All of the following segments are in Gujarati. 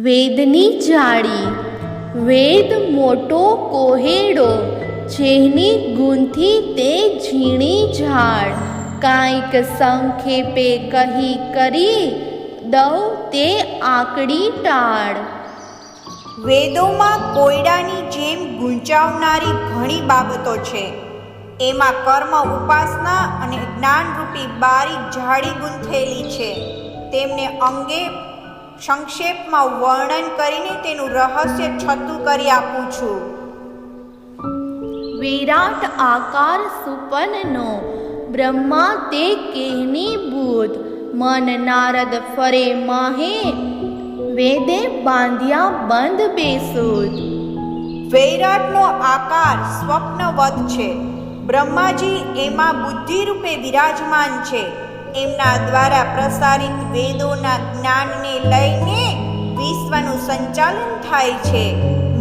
વેદની જાળી. વેદ મોટો કોહેડો, જેની ગુંથી તે ઝીણી ઝાડ. કાંઈક સંક્ષેપે કહી કરી દઉં તે આંકડી ટાળ. વેદોમાં કોયડાની જેમ ગૂંચાવનારી ઘણી બાબતો છે. એમાં કર્મ, ઉપાસના અને જ્ઞાનરૂપી બારીક જાળી ગૂંથેલી છે. તેમને અંગે સંક્ષેપમાં વર્ણન કરીને તેનું રહસ્ય છતું કરી આપું છું. વિરાટ આકાર સુપનનો, બ્રહ્મા તે કેહની બુધ. મન નારદ ફરે માહે, વેદે બાંધ્યા બંધ બેસુદ. વૈરાટનો આકાર સ્વપ્નવત છે. બ્રહ્માજી એમાં બુદ્ધિરૂપે વિરાજમાન છે. એમના દ્વારા પ્રસારિત વેદોના જ્ઞાનને લઈને વિશ્વનું સંચાલન થાય છે.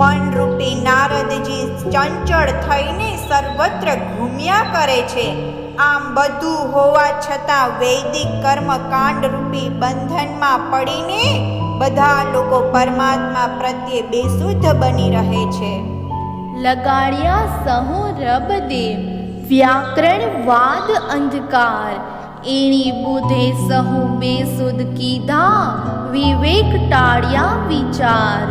મનરૂપી નારદજી ચંચળ થઈને સર્વત્ર ઘૂમ્યા કરે છે. આમ બધું હોવા છતાં વૈદિક કર્મકાંડ રૂપી બંધનમાં પડીને બધા લોકો પરમાત્મા પ્રત્યે બેશુદ્ધ બની રહે છે. લગાડ્યા સહુ રબ દે, વ્યાકરણ વાદ અંધકાર. એણી બુધે સહુ બેસુદ કીધા, વિવેક ટાળ્યા વિચાર.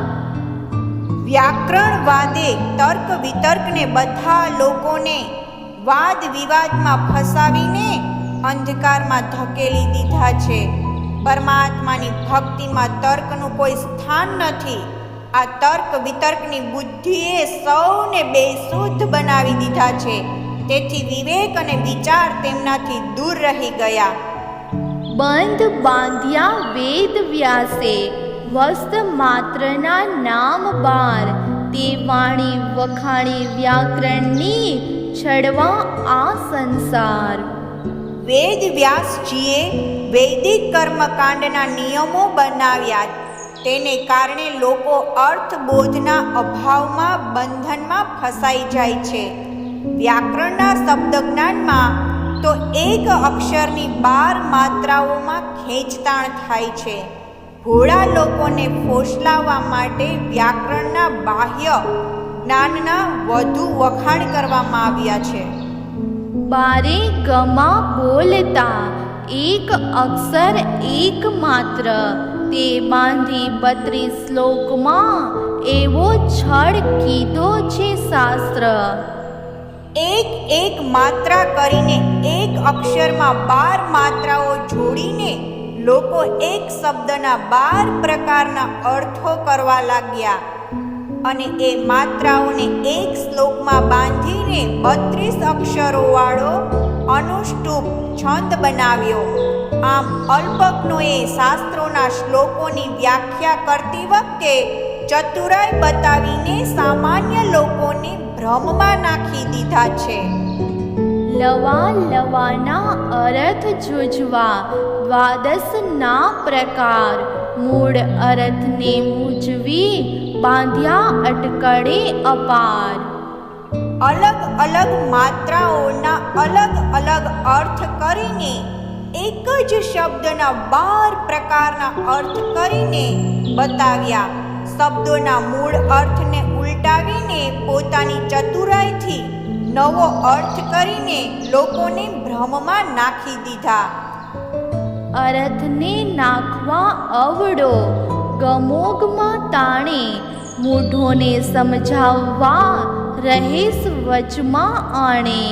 વ્યાકરણવાદે તર્ક વિતર્કને બધા લોકોને વાદ વિવાદમાં ફસાવીને અંધકારમાં ધકેલી દીધા છે. પરમાત્માની ભક્તિમાં તર્કનું કોઈ સ્થાન નથી. આ તર્ક વિતર્કની બુદ્ધિએ સૌને બેશુદ્ધ બનાવી દીધા છે. તેથી વિવેક અને વિચાર તેમનાથી દૂર રહી ગયા. બંધ બાંધ્યા વેદ વ્યાસે, વસ્ત માત્રના નામ બાર. તે વાણી વખાણી વ્યાકરણની, છડવા આ સંસાર. વેદ વ્યાસજીએ વૈદિક કર્મકાંડના નિયમો બનાવ્યા. તેને કારણે લોકો અર્થબોધના અભાવમાં બંધનમાં ફસાઈ જાય છે. વ્યાકરણના શબ્દ જ્ઞાનમાં તો એક અક્ષરની 12 માત્રાઓમાં ખેંચતાણ થાય છે. ભોળા લોકોને ફોસલાવવા માટે વ્યાકરણના બાહ્ય જ્ઞાનના વધુ વખાણ કરવામાં આવ્યા છે. બારે ગમા બોલતા, એક અક્ષર એક માત્ર. તે બાંધી 32 શ્લોકમાં, એવો છળ કીધો છે શાસ્ત્ર. એક એક માત્રા કરીને એક અક્ષરમાં 12 માત્રાઓ જોડીને લોકો એક શબ્દના 12 પ્રકારના અર્થો કરવા લાગ્યા. અને એ માત્રાઓને એક શ્લોકમાં બાંધીને 32 અક્ષરોવાળો અનુષ્ટુપ છંદ બનાવ્યો. આમ અલ્પજ્ઞોએ શાસ્ત્રોના શ્લોકોની વ્યાખ્યા કરતી વખતે ચતુરાઈ બતાવીને સામાન્ય લોકોને ભ્રમમાં નાખી દીધા છે. લવા લવાના અર્થ જુજવા, 12 પ્રકાર. મૂળ અર્થને મૂજવી, બાંધ્યા અટકળે અપાર. અલગ અલગ માત્રાઓના અલગ અલગ અર્થ કરીને એક જ શબ્દના 12 પ્રકારના અર્થ કરીને બતાવ્યા. શબ્દોના મૂળ અર્થને ઉલટાવીને પોતાની ચતુરાઈથી નવો અર્થ કરીને લોકોને ભ્રમમાં નાખી દીધા. અર્થને નાખવા અવડો, ગમોગમાં તાણે. મૂઢોને સમજાવવા, રહેસ વચમાં આણે.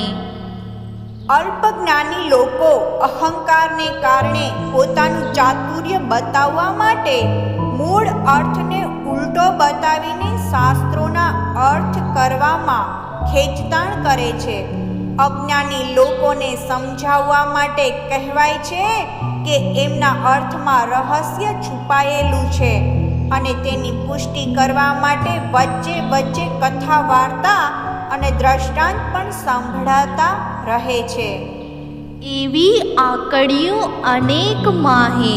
અલ્પજ્ઞાની લોકો અહંકારને કારણે પોતાનું ચાતુર્ય બતાવવા માટે મૂળ અર્થને ઉલટો બતાવીને શાસ્ત્રોના અર્થ કરવામાં ખેંચતાણ કરે છે. અજ્ઞાની લોકોને સમજાવવા માટે કહેવાય છે કે એમના અર્થમાં રહસ્ય છુપાયેલું છે, અને તેની પુષ્ટિ કરવા માટે વચ્ચે વચ્ચે કથા વાર્તા અને દ્રષ્ટાંત પણ સંભળાતા રહે છે. એવી આકડીઓ અનેક માહે,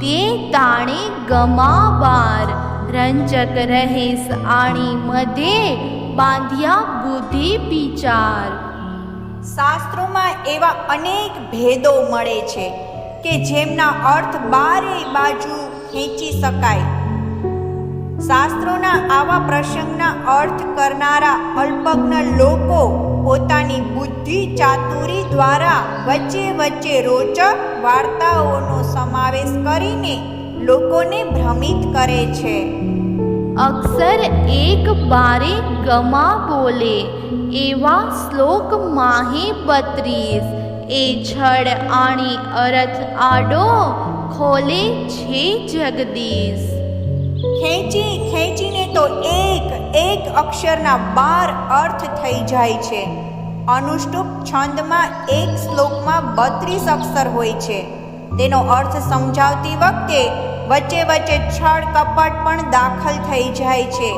તે તાણે ગમાવાર. રંજક રહેસ આણી મધ્યે, બાંધ્યા બુદ્ધિ વિચાર. શાસ્ત્રોમાં એવા અનેક ભેદો મળે છે કે જેમના અર્થ બારેય બાજુ ખેંચી શકાય. શાસ્ત્રોના આવા પ્રસંગના અર્થ કરનારા અલ્પજ્ઞ લોકો પોતાની બુદ્ધિ ચાતુરી દ્વારા વચ્ચે વચ્ચે રોચક વાર્તાઓનો સમાવેશ કરીને લોકોને ભ્રમિત કરે છે. અક્ષર એક બારે ગમા બોલે એવા શ્લોક માહે 32 એ છડ આણી અરથ આડો ખોલે છે જગદીશ. ખેંચી ખેંચીને તો એક અક્ષરના 12 અર્થ થઈ જાય છે. અનુષ્ટુપ છંદમાં એક શ્લોકમાં 32 અક્ષર હોય છે. તેનો અર્થ સમજાવતી વખતે વચ્ચે વચ્ચે છળ કપટ પણ દાખલ થઈ જાય છે.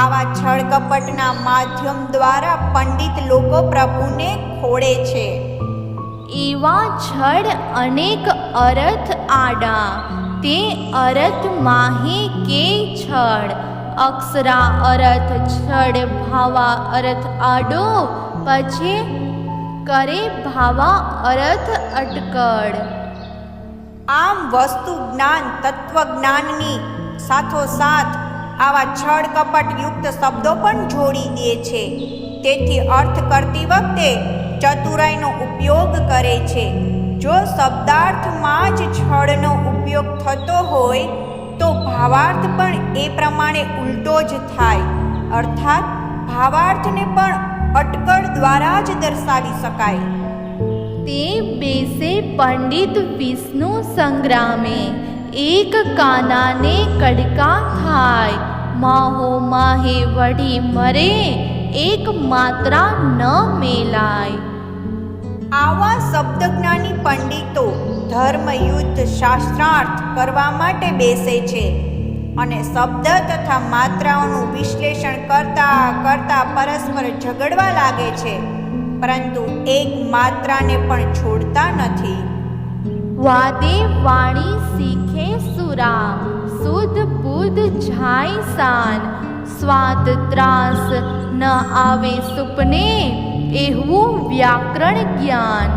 આવા છળ કપટના માધ્યમ દ્વારા પંડિત લોકો પ્રભુને ખોળે છે. એવા છડ અનેક અરથ આડા તે અરથ માહે કે છડ અક્ષરા અરથ છડ ભાવા અરથ આડો પછી કરે ભાવા અરથ અટકળ. આમ વસ્તુ જ્ઞાન તત્વજ્ઞાનની સાથોસાથ આવા છળ કપટ યુક્ત શબ્દો પણ જોડી દે છે. તેથી અર્થ કરતી વખતે ચતુરાઈનો ઉપયોગ કરે છે. જો શબ્દાર્થમાં જ છળનો ઉપયોગ થતો હોય તો ભાવાર્થ પણ એ પ્રમાણે ઉલટો જ થાય. અર્થાત ભાવાર્થને પણ અટકળ દ્વારા જ દર્શાવી શકાય. તે બેસે પંડિત વિષ્ણુ સંગ્રામે એક કાનાને કડકા થાય માહો માહે વઢી મરે એક માત્રા ન મેલાય. આવા શબ્દજ્ઞાની પંડિતો ધર્મયુદ્ધ શાસ્ત્રાર્થ કરવા માટે બેસે છે અને શબ્દ તથા માત્રાઓનું વિશ્લેષણ કરતા કરતા પરસ્પર ઝઘડવા લાગે છે, પરંતુ એક માત્રાને પણ છોડતા નથી. વાદે વાણી શીખે સુરા શુદ્ધ બુદ્ધ જાય શાન સ્વાત ત્રાસ ન આવે સુપને એવું વ્યાકરણ જ્ઞાન.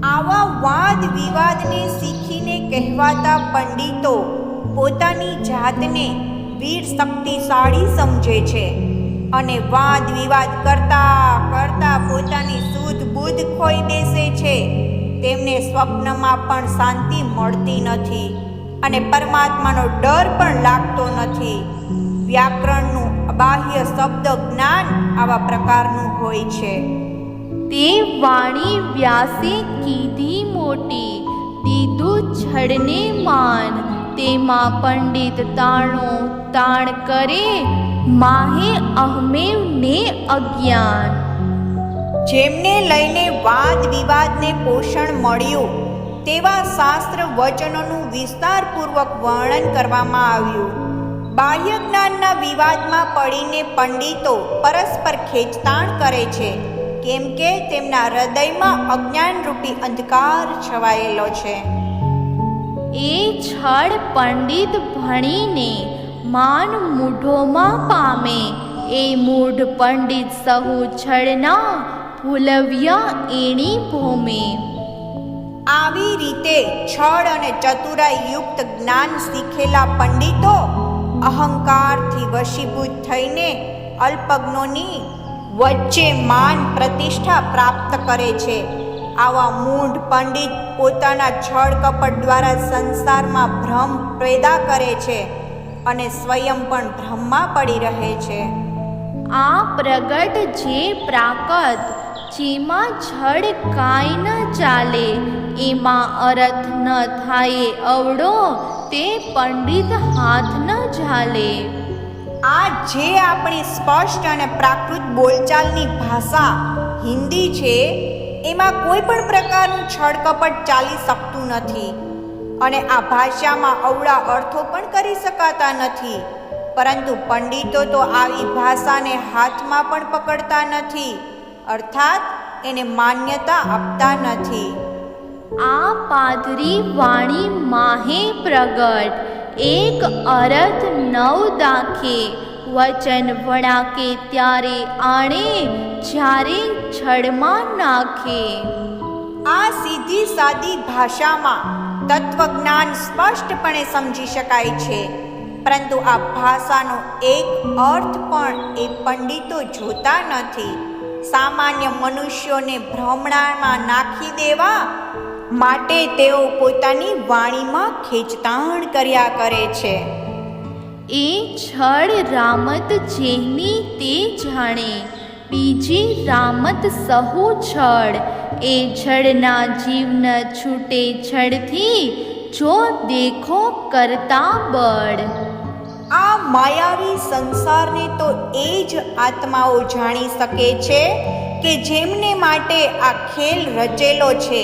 આવા વાદ વિવાદને શીખીને કહેવાતા પંડિતો પોતાની જાતને વીર શક્તિશાળી સમજે છે અને વાદ વિવાદ કરતા કરતા પોતાની શુદ્ધ બુદ્ધ ખોઈ બેસે છે. તેમને સ્વપ્નમાં પણ શાંતિ મળતી નથી અને પરમાત્માનો ડર પણ લાગતો નથી. વ્યાકરણનું બાહ્ય શબ્દ જ્ઞાન આવા પ્રકારનું હોય છે. તે વાણી વ્યાસે કીધી મોટી દીધું છડને માન તેમાં પંડિત તાણો તાણ કરે માહે અહમેવ ને અજ્ઞાન. જેમને લઈને વાદ વિવાદને પોષણ મળ્યું તેવા શાસ્ત્ર વચનોનું વિસ્તારપૂર્વક વર્ણન કરવામાં આવ્યું. બાહ્ય જ્ઞાનના વિવાદમાં પડીને પંડિતો પરસ્પર ખેંચતાણ કરે છે, કેમ કે તેમના હૃદયમાં અજ્ઞાનરૂપી અંધકાર છવાયેલો છે. એ છળ પંડિત ભણીને માન મૂઢોમાં પામે એ મૂઢ પંડિત સહુ છળના ભૂલવ્યા એણી ભૂમે. આવી રીતે છળ અને ચતુરાઈ યુક્ત જ્ઞાન શીખેલા પંડિતો અહંકારથી વશીભૂત થઈને અલ્પજ્ઞોની વચ્ચે માન પ્રતિષ્ઠા પ્રાપ્ત કરે છે. આવા મૂઢ પંડિત પોતાના છળ કપટ દ્વારા સંસારમાં ભ્રમ પેદા કરે છે અને સ્વયં પણ ભ્રમમાં પડી રહે છે. આ પ્રગટ જે પ્રાકૃત જેમાં છળ કાંઈ ન ચાલે એમાં અરથ ન થાય અવડો તે પંડિત હાથ ન ઝાલે. આ જે આપણી સ્પષ્ટ અને પ્રાકૃત બોલચાલની ભાષા હિન્દી છે એમાં કોઈ પણ પ્રકારનું છળકપટ ચાલી શકતું નથી અને આ ભાષામાં અવળા અર્થો પણ કરી શકાતા નથી. પરંતુ પંડિતો તો આવી ભાષાને હાથમાં પણ પકડતા નથી, અર્થાત એને માન્યતા આપતા નથી. આ પાધરી વાણી માહે પ્રગટ એક અરથ નવ દાખે વચન વણાકે ત્યારે આણે જ્યારે છડમાં નાખે. આ સીધી સાદી ભાષામાં તત્વજ્ઞાન સ્પષ્ટપણે સમજી શકાય છે. પરંતુ આ ભાષાનો એક અર્થ પણ એ પંડિતો જોતા નથી. સામાન્ય મનુષ્યોને ભ્રમણામાં નાખી દેવા માટે તેઓ પોતાની વાણીમાં ખેંચતાણ કર્યા કરે છે. એ છળ રામત જેની તે જાણે, બીજી રામત સહુ છળ. એ છળના જીવન છૂટે છળથી, જો દેખો કરતા બળ. આ માયાવી સંસારને તો એ જ આત્માઓ જાણી શકે છે કે જેમને માટે આ ખેલ રચેલો છે.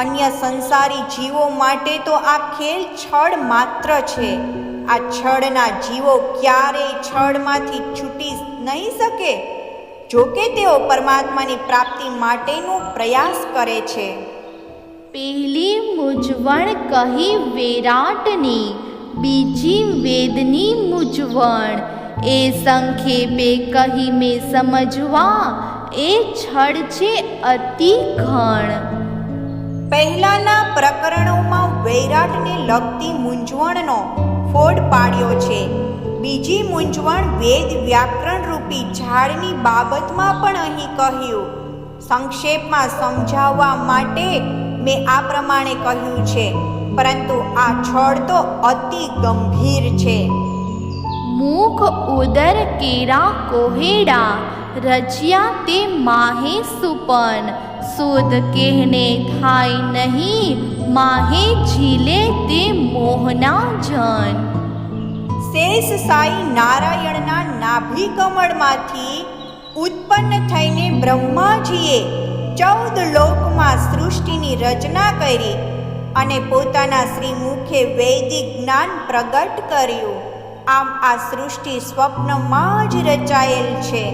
અન્ય સંસારી જીવો માટે તો આ ખેલ છળ માત્ર છે. આ છળના જીવો ક્યારેય છળમાંથી છૂટી નહીં શકે, જો કે તેઓ પરમાત્માની પ્રાપ્તિ માટેનો પ્રયાસ કરે છે. પહેલી મૂંઝવણ કહી વિરાટની, બીજી વેદની મૂંઝવણ. એ સંક્ષેપે કહી મેં સમજવા, એ છળ છે અતિ ઘણ. પહેલાના પ્રકરણોમાં વૈરાટને લગતી મૂંઝવણનો ફોડ પાડ્યો છે. બીજી મૂંઝવણ વેદ વ્યાકરણ રૂપી ઝાડની બાબતમાં પણ અહીં કહ્યું. સંક્ષેપમાં સમજાવવા માટે મેં આ પ્રમાણે કહ્યું છે, પરંતુ આ છળ તો અતિ ગંભીર છે. મુખ ઉદર કેરા કોહેડા, રચ્યા તે માહે સુપન. સુધ કહેને થાય નહીં, માહે ઝીલે તે મોહના જન. શેષ સાઈ નારાયણના નાભી કમળમાંથી ઉત્પન્ન થઈને બ્રહ્માજીએ 14 લોકમાં સૃષ્ટિની રચના કરી અને પોતાના શ્રીમુખે વૈદિક જ્ઞાન પ્રગટ કર્યું. આમ આ સૃષ્ટિ સ્વપ્નમાં જ રચાયેલ છે,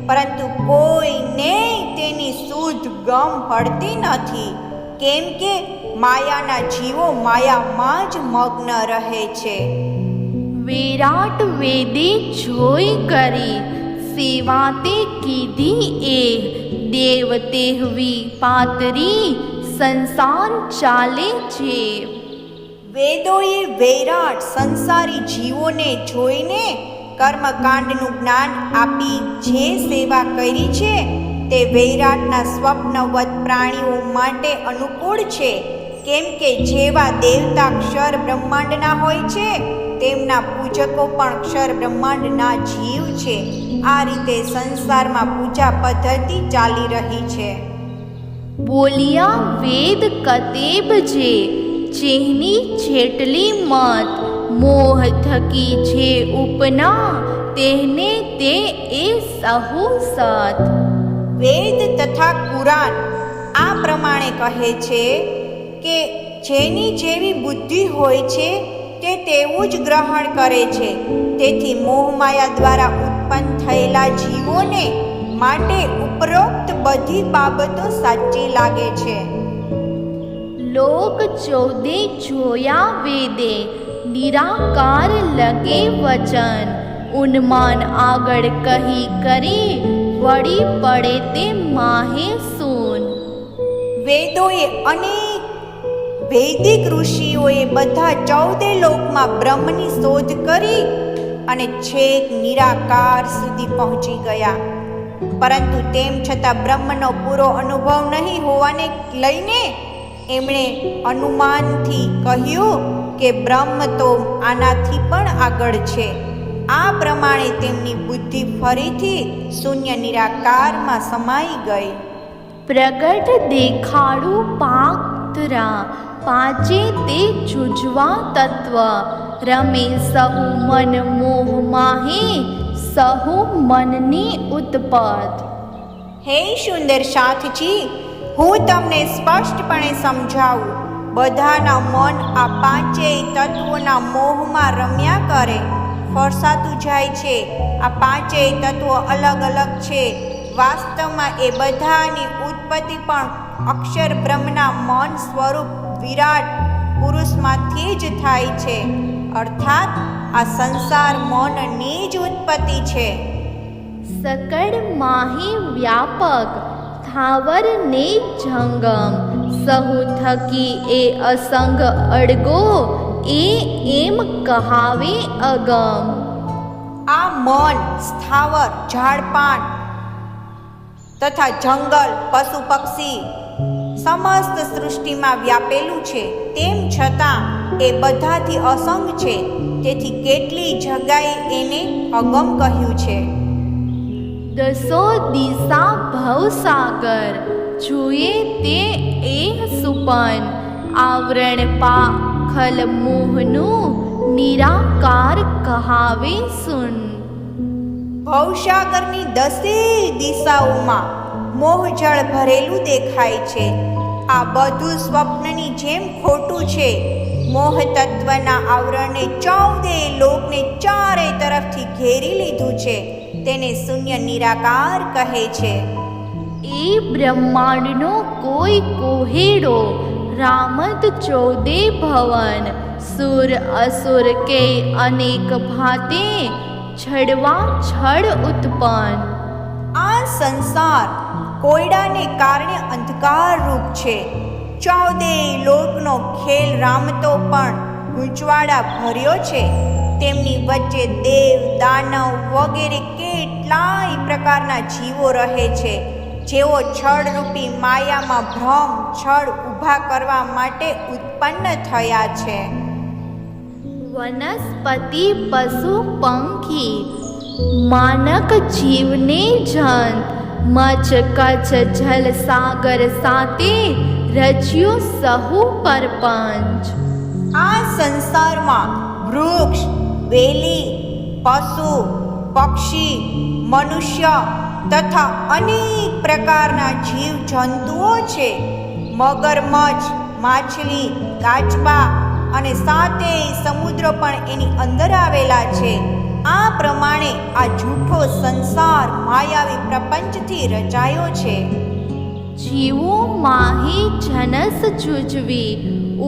પરંતુ કોઈને તેની શુદ્ધ ગમ પડતી નથી, કેમ કે માયાના જીવો માયામાં જ મગ્ન રહે છે. વિરાટ વેદે જોઈ કરી, સેવા તે કીધી એ. દેવ તેહવી પાતરી, સંસાર ચાલે છે. વેદોએ વૈરાટ સંસારી જીવોને જોઈને કર્મકાંડનું જ્ઞાન આપી જે સેવા કરી છે તે વૈરાટના સ્વપ્નવત પ્રાણીઓ માટે અનુકૂળ છે, કેમ કે જેવા દેવતા ક્ષર બ્રહ્માંડના હોય છે તેમના પૂજકો પણ ક્ષર બ્રહ્માંડના જીવ છે. આ રીતે સંસારમાં પૂજા પદ્ધતિ ચાલી રહી છે. બોલિયા વેદ કતેબ જે, જેની જેટલી મત. મોહ થકી જે ઉપના, તેને તે એ સહુ સત. વેદ તથા કુરાન આ પ્રમાણે કહે છે કે જેની જેવી બુદ્ધિ હોય છે તે તેવું જ ગ્રહણ કરે છે. તેથી મોહમાયા દ્વારા ઉત્પન્ન થયેલા જીવોને માટે ઉપરોક્ત બધી બાબતો સાચી લાગે છે. લોક 14 જોયા વેદે, નિરાકાર લગે વચન. ઉન્માન આગળ કહી કરી, વળી પડે તે માહે સૂન. વેદોએ અનેક વૈદિક ઋષિઓએ બધા 14 લોકમાં બ્રહ્મની શોધ કરી અને છેક નિરાકાર સુધી પહોંચી ગયા, પરંતુ તેમ છતાં બ્રહ્મનો પૂરો અનુભવ નહીં હોવાને લઈને એમણે અનુમાનથી કહ્યું કે બ્રહ્મ તો આનાથી પણ આગળ છે. આ પ્રમાણે તેમની બુદ્ધિ ફરીથી શૂન્ય નિરાકારમાં સમાઈ ગઈ. પ્રગટ દેખાડું પાત્રા, પાંચે તે જુજવા તત્વ. રમે સહુ મન મોહ માહે, સહુ મનની ઉત્પત. હે સુંદર સાથજી, હું તમને સ્પષ્ટપણે સમજાવું. બધાના મન આ પાંચેય તત્વોના મોહમાં રમ્યા કરે, ફરસાતું જાય છે. આ પાંચેય તત્વો અલગ અલગ છે. વાસ્તવમાં એ બધાની ઉત્પત્તિ પણ અક્ષર બ્રહ્મના મન સ્વરૂપ વિરાટ પુરુષમાંથી જ થાય છે. અર્થાત આ સંસાર મનની જ ઉત્પત્તિ છે. સકળ માહી વ્યાપક, થાવર ને જંગમ. સહુ થકી એ અસંગ અડગો, એ એમ કહાવે અગમ. આ મન સ્થાવર ઝાડપાન તથા જંગલ પશુ પક્ષી સમસ્ત સૃષ્ટિમાં વ્યાપેલું છે, તેમ છતાં એ બધાથી અસંગ છે. તેથી કેટલી જગાએ એને અગમ કહ્યું છે. દસો દિશા ભવસાગર, જોઈએ તે એહ સુપન. આવરણ પાખલ મોહનું, નિરાકાર કહાવે સુન. ભવસાગરની દસે દિશાઓમાં મોહજળ ભરેલું દેખાય છે. આ બધું સ્વપ્નની જેમ ખોટું છે. મોહ તત્વના આવરણને 14 લોકને ચારે તરફથી ઘેરી લીધું છે. તેને શૂન્ય નિરાકાર કહે છે. એ બ્રહ્માંડનો કોઈ કોહેડો, રામત 14 ભવન. સુર અસુર કે અનેક ભાતે, છડવા છડ ઉત્પન્ન. આ સંસાર કોયડાને કારણે અંધકાર રૂપ છે. 14 લોકનો ખેલ રામતો પણ ગૂંચવાડા ભર્યો છે. તેમની વચ્ચે દેવ દાનવ વગેરે કેટલાય પ્રકારના જીવો રહે છે, જેઓ છળરૂપી માયામાં ભ્રમ છળ ઊભા કરવા માટે ઉત્પન્ન થયા છે. વનસ્પતિ પશુ પંખી, માનક જીવને જંત. મચ કચ્છ જલ સાગર સાતે, રચ્યો સહુ પરપંચ. આ સંસારમાં વૃક્ષ, વેલી, પશુ, પક્ષી, મનુષ્ય તથા અનેક પ્રકારના જીવ જંતુઓ છે. મગરમચ્છ, માછલી, કાચબા અને 7 સમુદ્ર પણ એની અંદર આવેલા છે. આ પ્રમાણે આ જૂઠો સંસાર માયાવી પ્રપંચથી રચાયો છે. જીવો માહી જનસ જુજવી,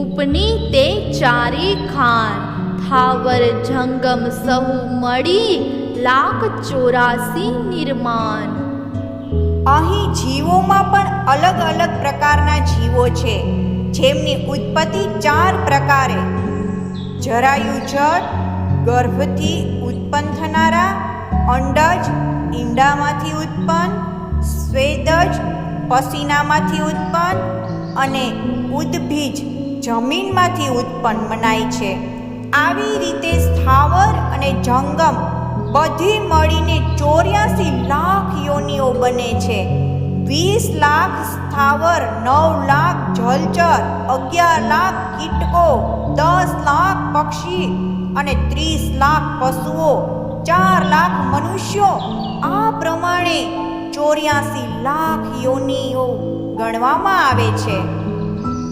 ઉપની તે ચારે ખાન. થાવર જંગમ સહુ મળી, 184 નિર્માણ. અહીં જીવોમાં પણ અલગ અલગ પ્રકારના જીવો છે, જેમની ઉત્પત્તિ 4 પ્રકારે: જરાયુજટ, ગર્ભથી ઉત્પન્ન થનારા; અંડજ, ઈંડામાંથી ઉત્પન્ન; સ્વેદજ, પસીનામાંથી ઉત્પન્ન; અને ઉદ્ભીજ, જમીનમાંથી ઉત્પન્ન મનાય છે. આવી રીતે સ્થાવર અને જંગમ બધી મળીને 84 લાખ યોનિઓ બને છે. 20 લાખ સ્થાવર, 9 લાખ જલચર, 11 લાખ કીટકો, 10 લાખ પક્ષી અને 30 લાખ પશુઓ, 4 લાખ મનુષ્યો. આ પ્રમાણે 84 લાખ યોનિઓ ગણવામાં આવે છે.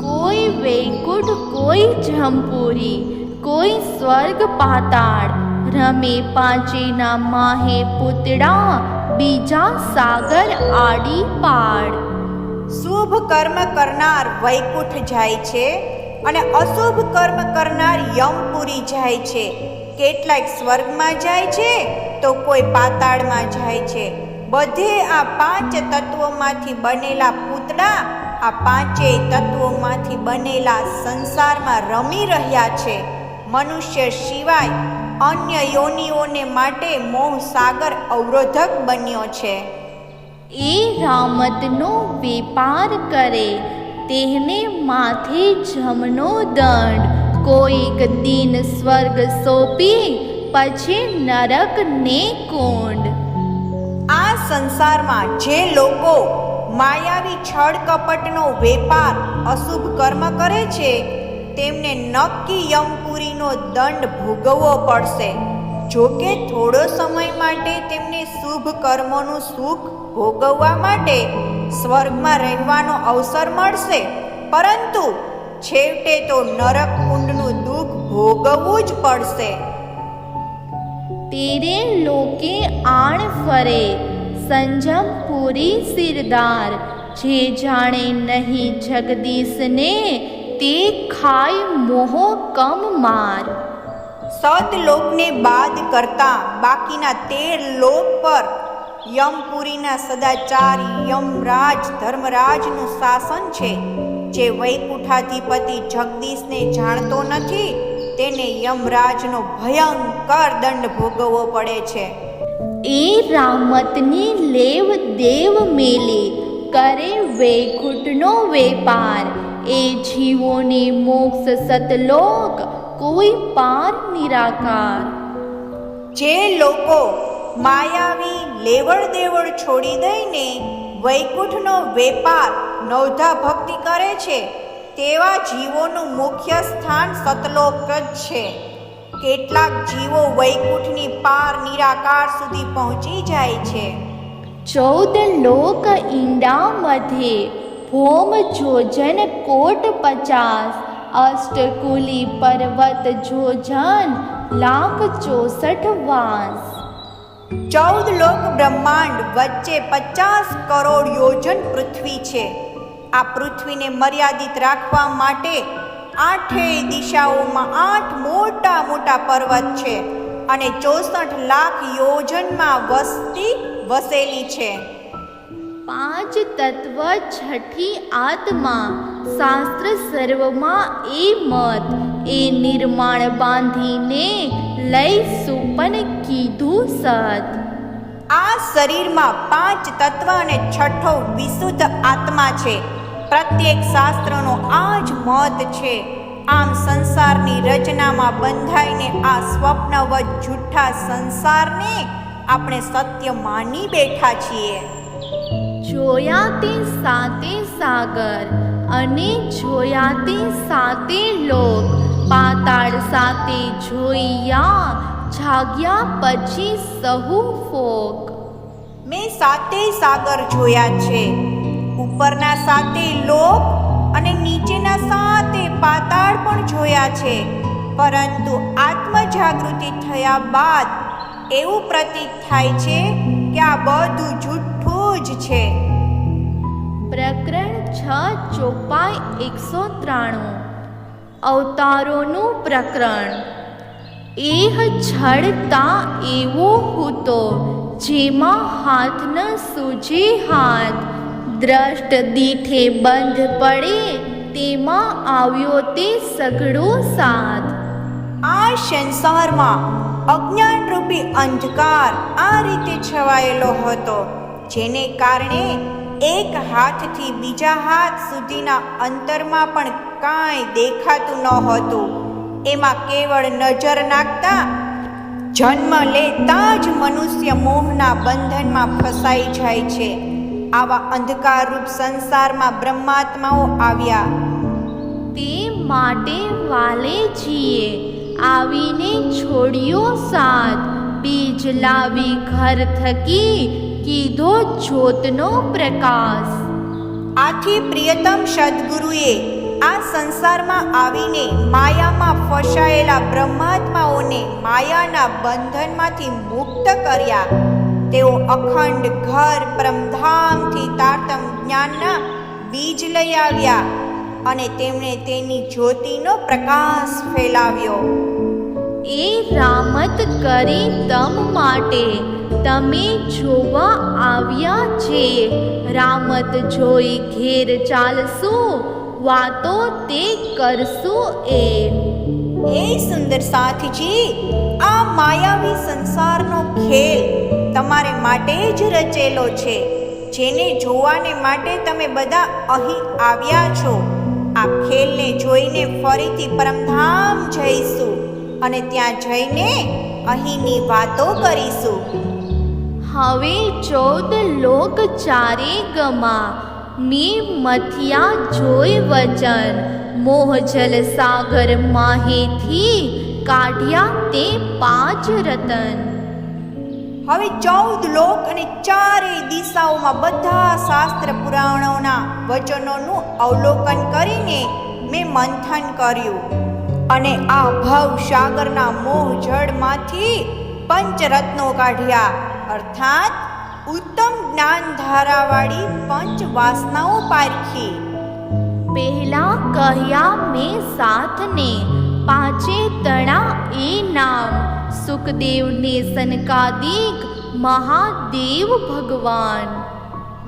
કોઈ વૈકુંઠ, કોઈ જમપુરી, કોઈ સ્વર્ગ પાતાળ. રમે પાંચેના માહે પૂતળા, બીજા સાગર આડી પાડ. શુભ કર્મ કરનાર વૈકુંઠ જાય છે અને અશુભ કર્મ કરનાર યમપુરી જાય છે. કેટલાક સ્વર્ગમાં જાય છે તો કોઈ પાતાળમાં જાય છે. બધે આ 5 તત્વોમાંથી બનેલા પૂતળા આ 5 તત્વોમાંથી બનેલા સંસારમાં રમી રહ્યા છે. મનુષ્ય સિવાય અન્ય યોનિઓને માટે મોહ સાગર અવરોધક બન્યો છે. એ રામતનો વેપાર કરે, તેને માથે જમનો દંડ. કોઈક દિન સ્વર્ગ સોંપી, પછી નરક ને કુંડ. આ સંસારમાં જે લોકો માયાવી છળ કપટનો વેપાર અશુભ કર્મ કરે છે, તેમને નક્કી યમપુરીનો દંડ ભોગવવો પડશે. જોકે થોડો સમય માટે તેમને શુભ કર્મોનું સુખ ભોગવવા માટે સ્વર્ગમાં રહેવાનો અવસર મળશે, પરંતુ છેવટે તો નરક કુંડનું દુઃખ ભોગવવું જ પડશે. તેરે લોકે આણ ફરે, સંજમ પૂરી સિરદાર. જે જાણે નહીં જગદીશને, તે ખાય મોહ કમ માર. 7 લોકને બાદ કરતા બાકીના 13 લોક પર યમપુરીના સદાચારી યમરાજ ધર્મરાજનું શાસન છે. જે વૈકુંઠાધિપતિ જગદીશને જાણતો નથી, તેને યમરાજનો ભયંકર દંડ ભોગવવો પડે છે. એ રામતની લેવ દેવ મેલી કરે વૈકુંઠનો વેપાર. એ જીવોને મોક્ષ સતલોક કોઈ પાર નિરાકાર. જે લોકો માયાવી લેવડ દેવડ છોડી દઈને વૈકુંઠનો વેપાર નવધા ભક્તિ કરે છે તેવા જીવોનું મુખ્ય સ્થાન સતલોક જ છે. કેટલાક જીવો વૈકુંઠની પાર નિરાકાર સુધી પહોંચી જાય છે. 14 લોક ઈંડા મધ્યે ભોમ જોજન કોટ 50. અષ્ટકુલી પર્વત જોજન લાખ 64 વાસ. 14 લોક બ્રહ્માંડ વચ્ચે 50 કરોડ યોજન પૃથ્વી છે. આ પૃથ્વીને મર્યાદિત રાખવા માટે 8 દિશાઓમાં 8 મોટા મોટા પર્વત છે અને 64 લાખ યોજનમાં વસ્તી વસેલી છે. 5 તત્વ છઠ્ઠી આત્મા શાસ્ત્ર સર્વમાં એ મત. એ નિર્માણ બાંધીને લઈ સુપન કીધું સત. આ શરીરમાં 5 તત્વ અને છઠ્ઠો વિશુદ્ધ આત્મા છે. પ્રત્યેક શાસ્ત્રનો આ જ મત છે. આમ સંસારની રચનામાં બંધાઈને આ સ્વપ્નવત જૂઠા સંસારને આપણે સત્ય માની બેઠા છીએ. જોયા તે સાતે સાગર અને જોયા તે સાતે લોક. પાતાળ સાતે જોયા જાગ્યા પછી સહુ ફોક. મેં 7 સાગર જોયા છે, ઉપરના 7 લોક અને નીચેના 7 પાતાળ પણ જોયા છે. પરંતુ આત્મજાગૃતિ થયા બાદ એવું પ્રતીત થાય છે કે આ બધું જૂઠું જ છે. પ્રકરણ 6 ચોપાઈ 193. અવતારોનું પ્રકરણ. એહ છળતા એવો હતો જેમાં હાથ ન સૂજે હાથ. દ્રષ્ટ દીઠે બંધ પડે તેમાં આવ્યો તે સઘળો સાથ. આ સંસારમાં અજ્ઞાન રૂપી અંધકાર આ રીતે છવાયેલો હતો, જેને કારણે એક હાથથી બીજા હાથ સુધીના અંતરમાં પણ કાંઈ દેખાતું ન હતું. એમાં કેવળ નજર નાખતા જન્મ લેતા જ મનુષ્ય મોહના બંધનમાં ફસાઈ જાય છે. આવા અંધકારરૂપ સંસારમાં બ્રહ્માત્માઓ આવ્યા. તે માટે વાલેજીએ આવીને છોડ્યો સાથ. બીજ લાવી ઘર થકી કીધો જ્યોતનો પ્રકાશ. આથી પ્રિયતમ સદ્ગુરુએ આ સંસારમાં આવીને માયામાં ફસાયેલા બ્રહ્માત્માઓને માયાના બંધનમાંથી મુક્ત કર્યા. તેઓ અખંડ ઘર પરમધામથી તારતમ જ્ઞાનના બીજ લઈ આવ્યા અને તેમણે તેની જ્યોતિનો પ્રકાશ ફેલાવ્યો. એ રામત કરી તમ માટે તમે જોવા આવ્યા છે. રામત જોઈ ઘેર ચાલશું, વાતો તે કરશું એ. હે સુંદર સાથજી, આ માયાવી સંસારનો ખેલ તમારે માટે જ રચેલો છે, જેને જોવાને માટે તમે બધા અહીં આવ્યા છો. આ ખેલને જોઈને ફરીથી પરમધામ જઈશું અને ત્યાં જઈને અહીંની વાતો કરીશું. હવે 14 લોક ચારે ગમા. મેં મથિયા જોઈ વચન. મોહજલ સાગર માહેથી કાઢ્યા તે 5 રતન. હવે 14 લોક અને 4 દિશાઓમાં બધા શાસ્ત્ર પુરાણોના વચનોનું અવલોકન કરીને મેં મંથન કર્યું અને આ ભવસાગરના મોહ જળમાંથી 5 રત્નો કાઢ્યા, અર્થાત ઉત્તમ જ્ઞાન ધારાવાળી 5 વાસનાઓ પારખી. પહેલા કહ્યા મેં સાથને 5 તણા એ નામ. સુખદેવને સનકાદિક મહાદેવ ભગવાન.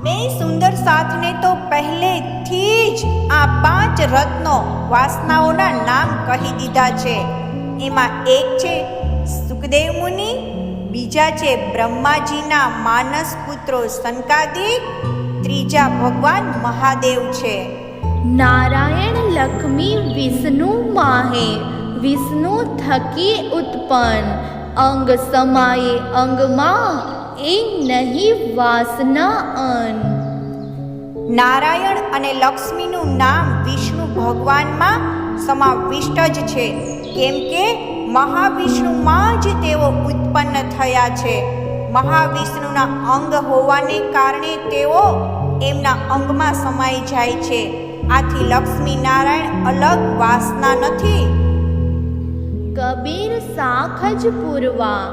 મેં સુંદર સાથને તો પહેલેથી જ આ 5 રત્નો વાસનાઓના નામ કહી દીધા છે. એમાં એક છે સુખદેવ મુનિ, બીજા છે બ્રહ્માજીના માનસ પુત્રો સનકાદિક, ત્રીજા ભગવાન મહાદેવ છે. નારાયણ લક્ષ્મી વિષ્ણુ માહે, વિષ્ણુ થકી ઉત્પન્ન, અંગ સમાયે અંગમાં, એ નહીં વાસના અન. નારાયણ અને લક્ષ્મીનું નામ વિષ્ણુ ભગવાનમાં સમાવિષ્ટ જ છે, કેમ કે મહાવિષ્ણુમાં જ તેઓ ઉત્પન્ન થયા છે. મહાવિષ્ણુના અંગ હોવાને કારણે તેઓ એમના અંગમાં સમાઈ જાય છે. આથી લક્ષ્મી નારાયણ અલગ વાસના નથી. કબીર સાખજ પૂરવા,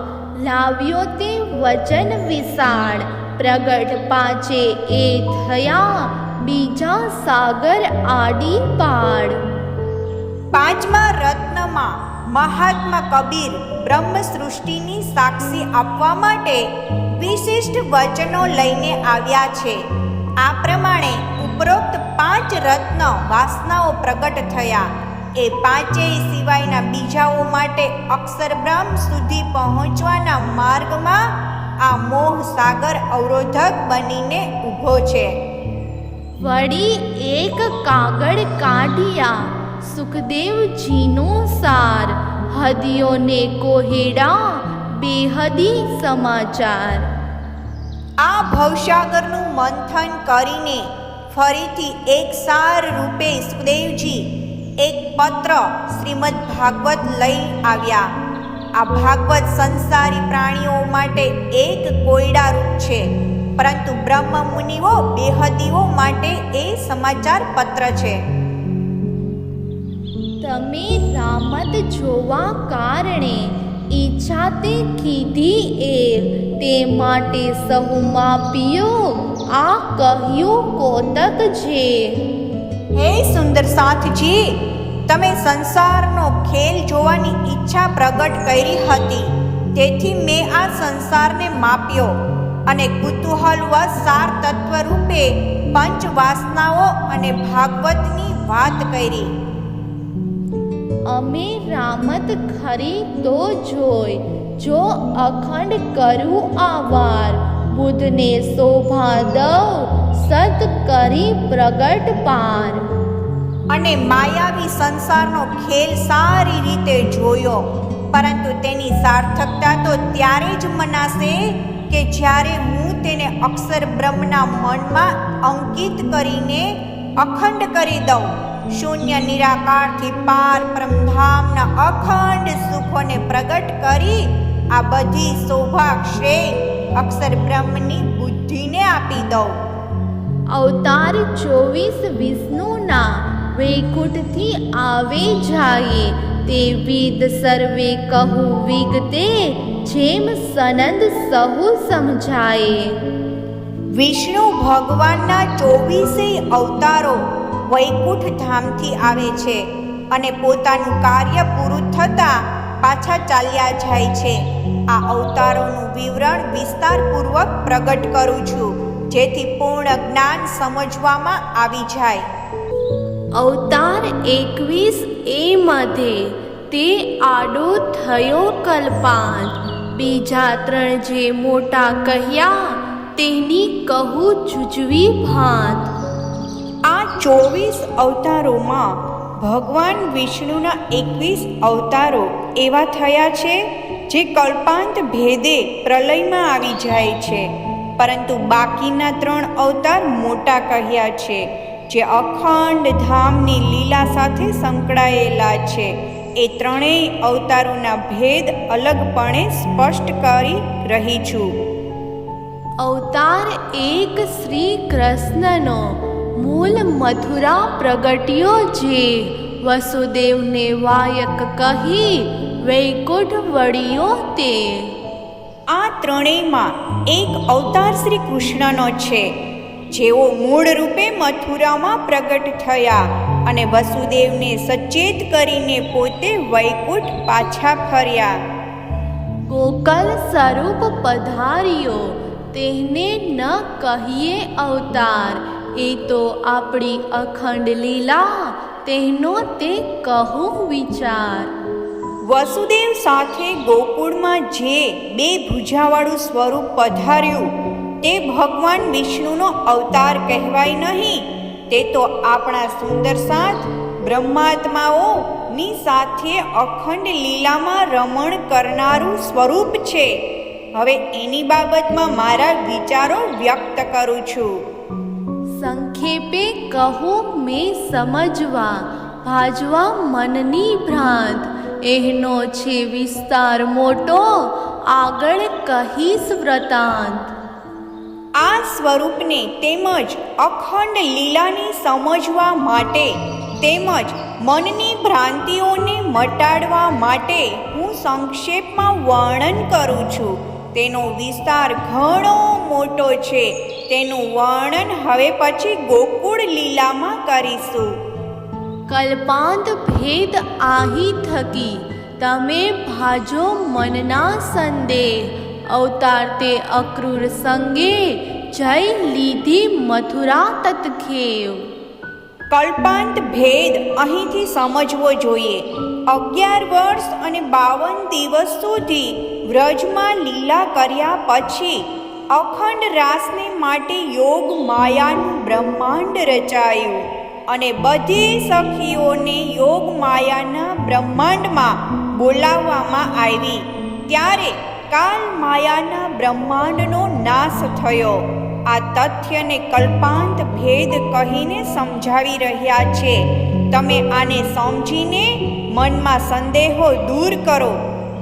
લાવ્યો તે વચન વિશાળ, પ્રગટ પાચે એ થયા, બીજા સાગર આડી પાડ. પાંચમા રત્નમાં મહાત્મા કબીર બ્રહ્મ સૃષ્ટિની સાક્ષી આપવા માટે વિશિષ્ટ વચનો લઈને આવ્યા છે. આ પ્રમાણે ઉપરોક્ત 5 રત્ન વાસનાઓ પ્રગટ થયા. એ પાંચેય સિવાયના બીજાઓ માટે અક્ષર બ્રહ્મ સુધી પહોંચવાના માર્ગમાં આ મોહ સાગર અવરોધક બનીને ઊભો છે. વળી એક કાગળ કાઢ્યા, સુખદેવજીનો સાર, હદીઓને કોહેડા, બેહદી સમાચાર. આ ભવસાગરનું મંથન કરીને ફરીથી એક સાર રૂપે સુખદેવજી એક પત્ર શ્રીમદ ભાગવત લઈ આવ્યા. આ ભાગવત સંસારી પ્રાણીઓ માટે એક કોયડા રૂપ છે, પરંતુ બ્રહ્મ મુનિઓ બેહદીઓ માટે એ સમાચાર પત્ર છે. તમે રામત જોવા કારણે ઈચ્છા તે કીધી એ, તે માટે સહુ માપ્યો આ કહ્યું કોતક જે. હે સુંદર સાથજી, તમે સંસારનો ખેલ જોવાની ઈચ્છા પ્રગટ કરી હતી, તેથી મેં આ સંસારને માપ્યો અને કુતૂહલવશ સાર તત્વ રૂપે પંચ વાસનાઓ અને ભાગવતની વાત કરી. અમે રામત ખરી તો જોઈ, જો અખંડ કરું આવાર, બુદ્ધને શોભા દઉં સત કરી પ્રગટ પાર. અને માયાવી સંસારનો ખેલ સારી રીતે જોયો, પરંતુ તેની સાર્થકતા તો ત્યારે જ મનાશે કે જ્યારે હું તેને અક્ષર બ્રહ્મના મનમાં અંકિત કરીને અખંડ કરી દઉં. શૂન્ય નિરાકારથી પાર બ્રહ્મધામના અખંડ સુખોને પ્રગટ કરી આ બધી શોભા શ્રેય અક્ષર બ્રહ્મની બુદ્ધિને આપી દઉં. અવતાર 24 વિષ્ણુના, વૈકુંઠથી આવે જાય, તે વિદ સર્વે કહું વિગતે, જેમ સનંદ સહુ સમજાય. વિષ્ણુ ભગવાનના 24 અવતારો વૈકુંઠ ધામથી આવે છે અને પોતાનું કાર્ય પૂરું થતાં પાછા ચાલ્યા જાય છે. આ અવતારોનું વિવરણ વિસ્તારપૂર્વક પ્રગટ કરું છું, જેથી પૂર્ણ જ્ઞાન સમજવામાં આવી જાય. અવતાર 21 એ મધ્યે તે આડો થયો કલ્પાંત, બીજા 3 જે મોટા કહ્યા, તેની કહું જુજવી ભાત. આ 24 અવતારોમાં ભગવાન વિષ્ણુના 21 અવતારો એવા થયા છે જે કલ્પાંત ભેદે પ્રલયમાં આવી જાય છે, પરંતુ બાકીના 3 અવતાર મોટા કહ્યા છે, જે અખંડ ધામની લીલા સાથે સંકળાયેલા છે. એ ત્રણેય અવતારોના ભેદ અલગપણે સ્પષ્ટ કરી રહી છું. અવતાર 1 શ્રી કૃષ્ણનો, મૂળ મથુરા પ્રગટ્યો જે, વસુદેવને વાયક કહી વૈકુંઠ વળ્યો તે. આ ત્રણેયમાં એક અવતાર શ્રી કૃષ્ણનો છે, જેઓ મૂળ રૂપે મથુરામાં પ્રગટ થયા અને વસુદેવને સચેત કરીને પોતે વૈકુંઠ પાછા ફર્યા. ગોકલ સ્વરૂપ પધાર્યો, તેને ન કહીએ અવતાર, એ તો આપણી અખંડ લીલા, તેનો તે કહું વિચાર. વસુદેવ સાથે ગોકુળમાં જે બે ભુજાવાળું સ્વરૂપ પધાર્યું તે ભગવાન વિષ્ણુનો અવતાર કહેવાય નહીં. તે તો આપણા સુંદર સાથ બ્રહ્માત્માઓની સાથે અખંડ લીલામાં રમણ કરનારું સ્વરૂપ છે. હવે એની બાબતમાં મારા વિચારો વ્યક્ત કરું છું. સંક્ષેપે કહું મેં સમજવા ભાજવા મનની ભ્રાંત. એનો છે વિસ્તાર મોટો, આગળ કહીશ વૃતાંત. આ સ્વરૂપને તેમજ અખંડ લીલાને સમજવા માટે તેમજ મનની ભ્રાંતિઓને મટાડવા માટે હું સંક્ષેપમાં વર્ણન કરું છું. તેનો વિસ્તાર ઘણો મોટો છે. તેનું વર્ણન હવે પછી ગોકુળ લીલામાં કરીશું. કલ્પાંત ભેદ આહી થકી તમે ભાજો મનના સંદેહ. અવતાર તે અક્રૂર સંગે જય લીધી મથુરા તત્ખેવ. કલ્પાંત ભેદ અહીંથી સમજવો જોઈએ. 11 વર્ષ અને 52 દિવસ સુધી વ્રજમાં લીલા કર્યા પછી અખંડ રાસને માટે યોગ માયાનું બ્રહ્માંડ રચાયું અને બધી સખીઓને યોગ માયાના બ્રહ્માંડમાં બોલાવવામાં આવી. ત્યારે કાલ માયાના બ્રહ્માંડનો નાશ થયો. આ તથ્યને કલ્પાંત ભેદ કહીને સમજાવી રહ્યા છે. તમે આને સમજીને મનમાં સંદેહો દૂર કરો.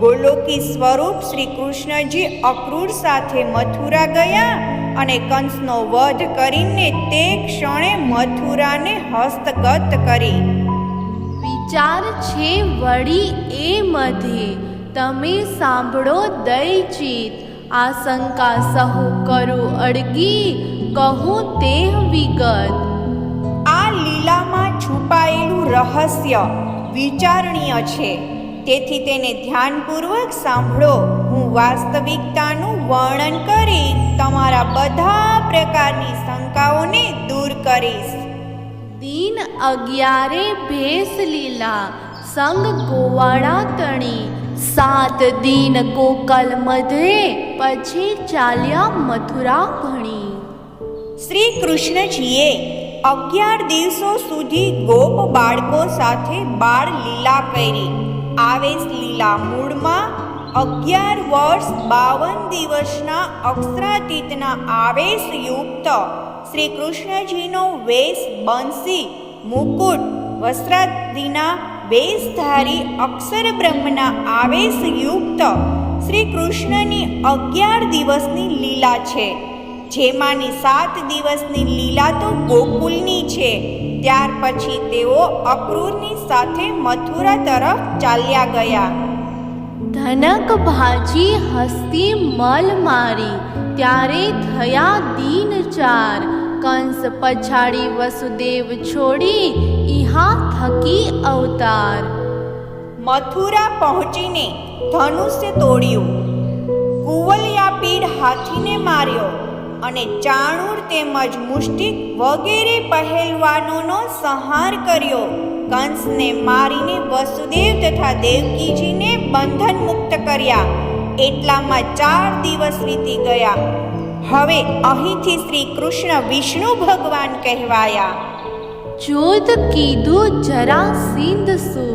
ગોલોકી સ્વરૂપ શ્રી કૃષ્ણજી અક્રૂર સાથે મથુરા ગયા અને કંસનો વધ કરીને તે ક્ષણે મથુરાને હસ્તગત કરી. વિચાર છે વળી એ મધ્યે તમે સાંભળો દયચિત. આશંકા સહુ કરું અડગી કહું તે વિગત. આ લીલામાં છુપાયેલું રહસ્ય વિચારણીય છે. તેથી તેને ધ્યાનપૂર્વક સાંભળો. હું વાસ્તવિકતાનું વર્ણન કરી તમારા બધા પ્રકારની શંકાઓને દૂર કરીશ. દિન 11 ભેસ લીલા સંગ ગોવાળા તણી. 7 દિન ગોકલ મધ્યે પછી ચાલ્યા મથુરા ભણી. શ્રી કૃષ્ણજીએ 11 દિવસો સુધી ગોપ બાળકો સાથે બાળ લીલા કરી. આવેશ લીલા મૂળમાં 11 વર્ષ 52 દિવસના અક્ષરાતીતના આવેશયુક્ત શ્રી કૃષ્ણજીનો વેશ બંસી મુકુટ વસ્ત્રાદિના વેશધારી અક્ષર બ્રહ્મના આવેશયુક્ત શ્રી કૃષ્ણની 11 દિવસની લીલા છે. જેમાંની 7 દિવસની લીલા તો ગોકુલની છે. ત્યાર પછી તેઓ અક્રૂરની સાથે મથુરા તરફ ચાલ્યા ગયા. ધનક ભાજી હસ્તી મલ મારી ત્યારે થયા દિન 4. કંસ પછાડી વસુદેવ છોડી ઇહા થકી અવતાર. મથુરા પહોંચીને ધનુષ્ય તોડ્યું, કુવલયાપીડ હાથીને માર્યો અને ચાણૂર તેમજ મુષ્ટિક વગેરે પહેલવાનોનો સંહાર કર્યો. કંસને મારીને વસુદેવ તથા દેવકીજીને બંધન મુક્ત કર્યા. એટલામાં 4 દિવસ વીતી ગયા. હવે અહીંથી શ્રી કૃષ્ણ વિષ્ણુ ભગવાન કહેવાયા. જોત કીધું જરા સિંધસુ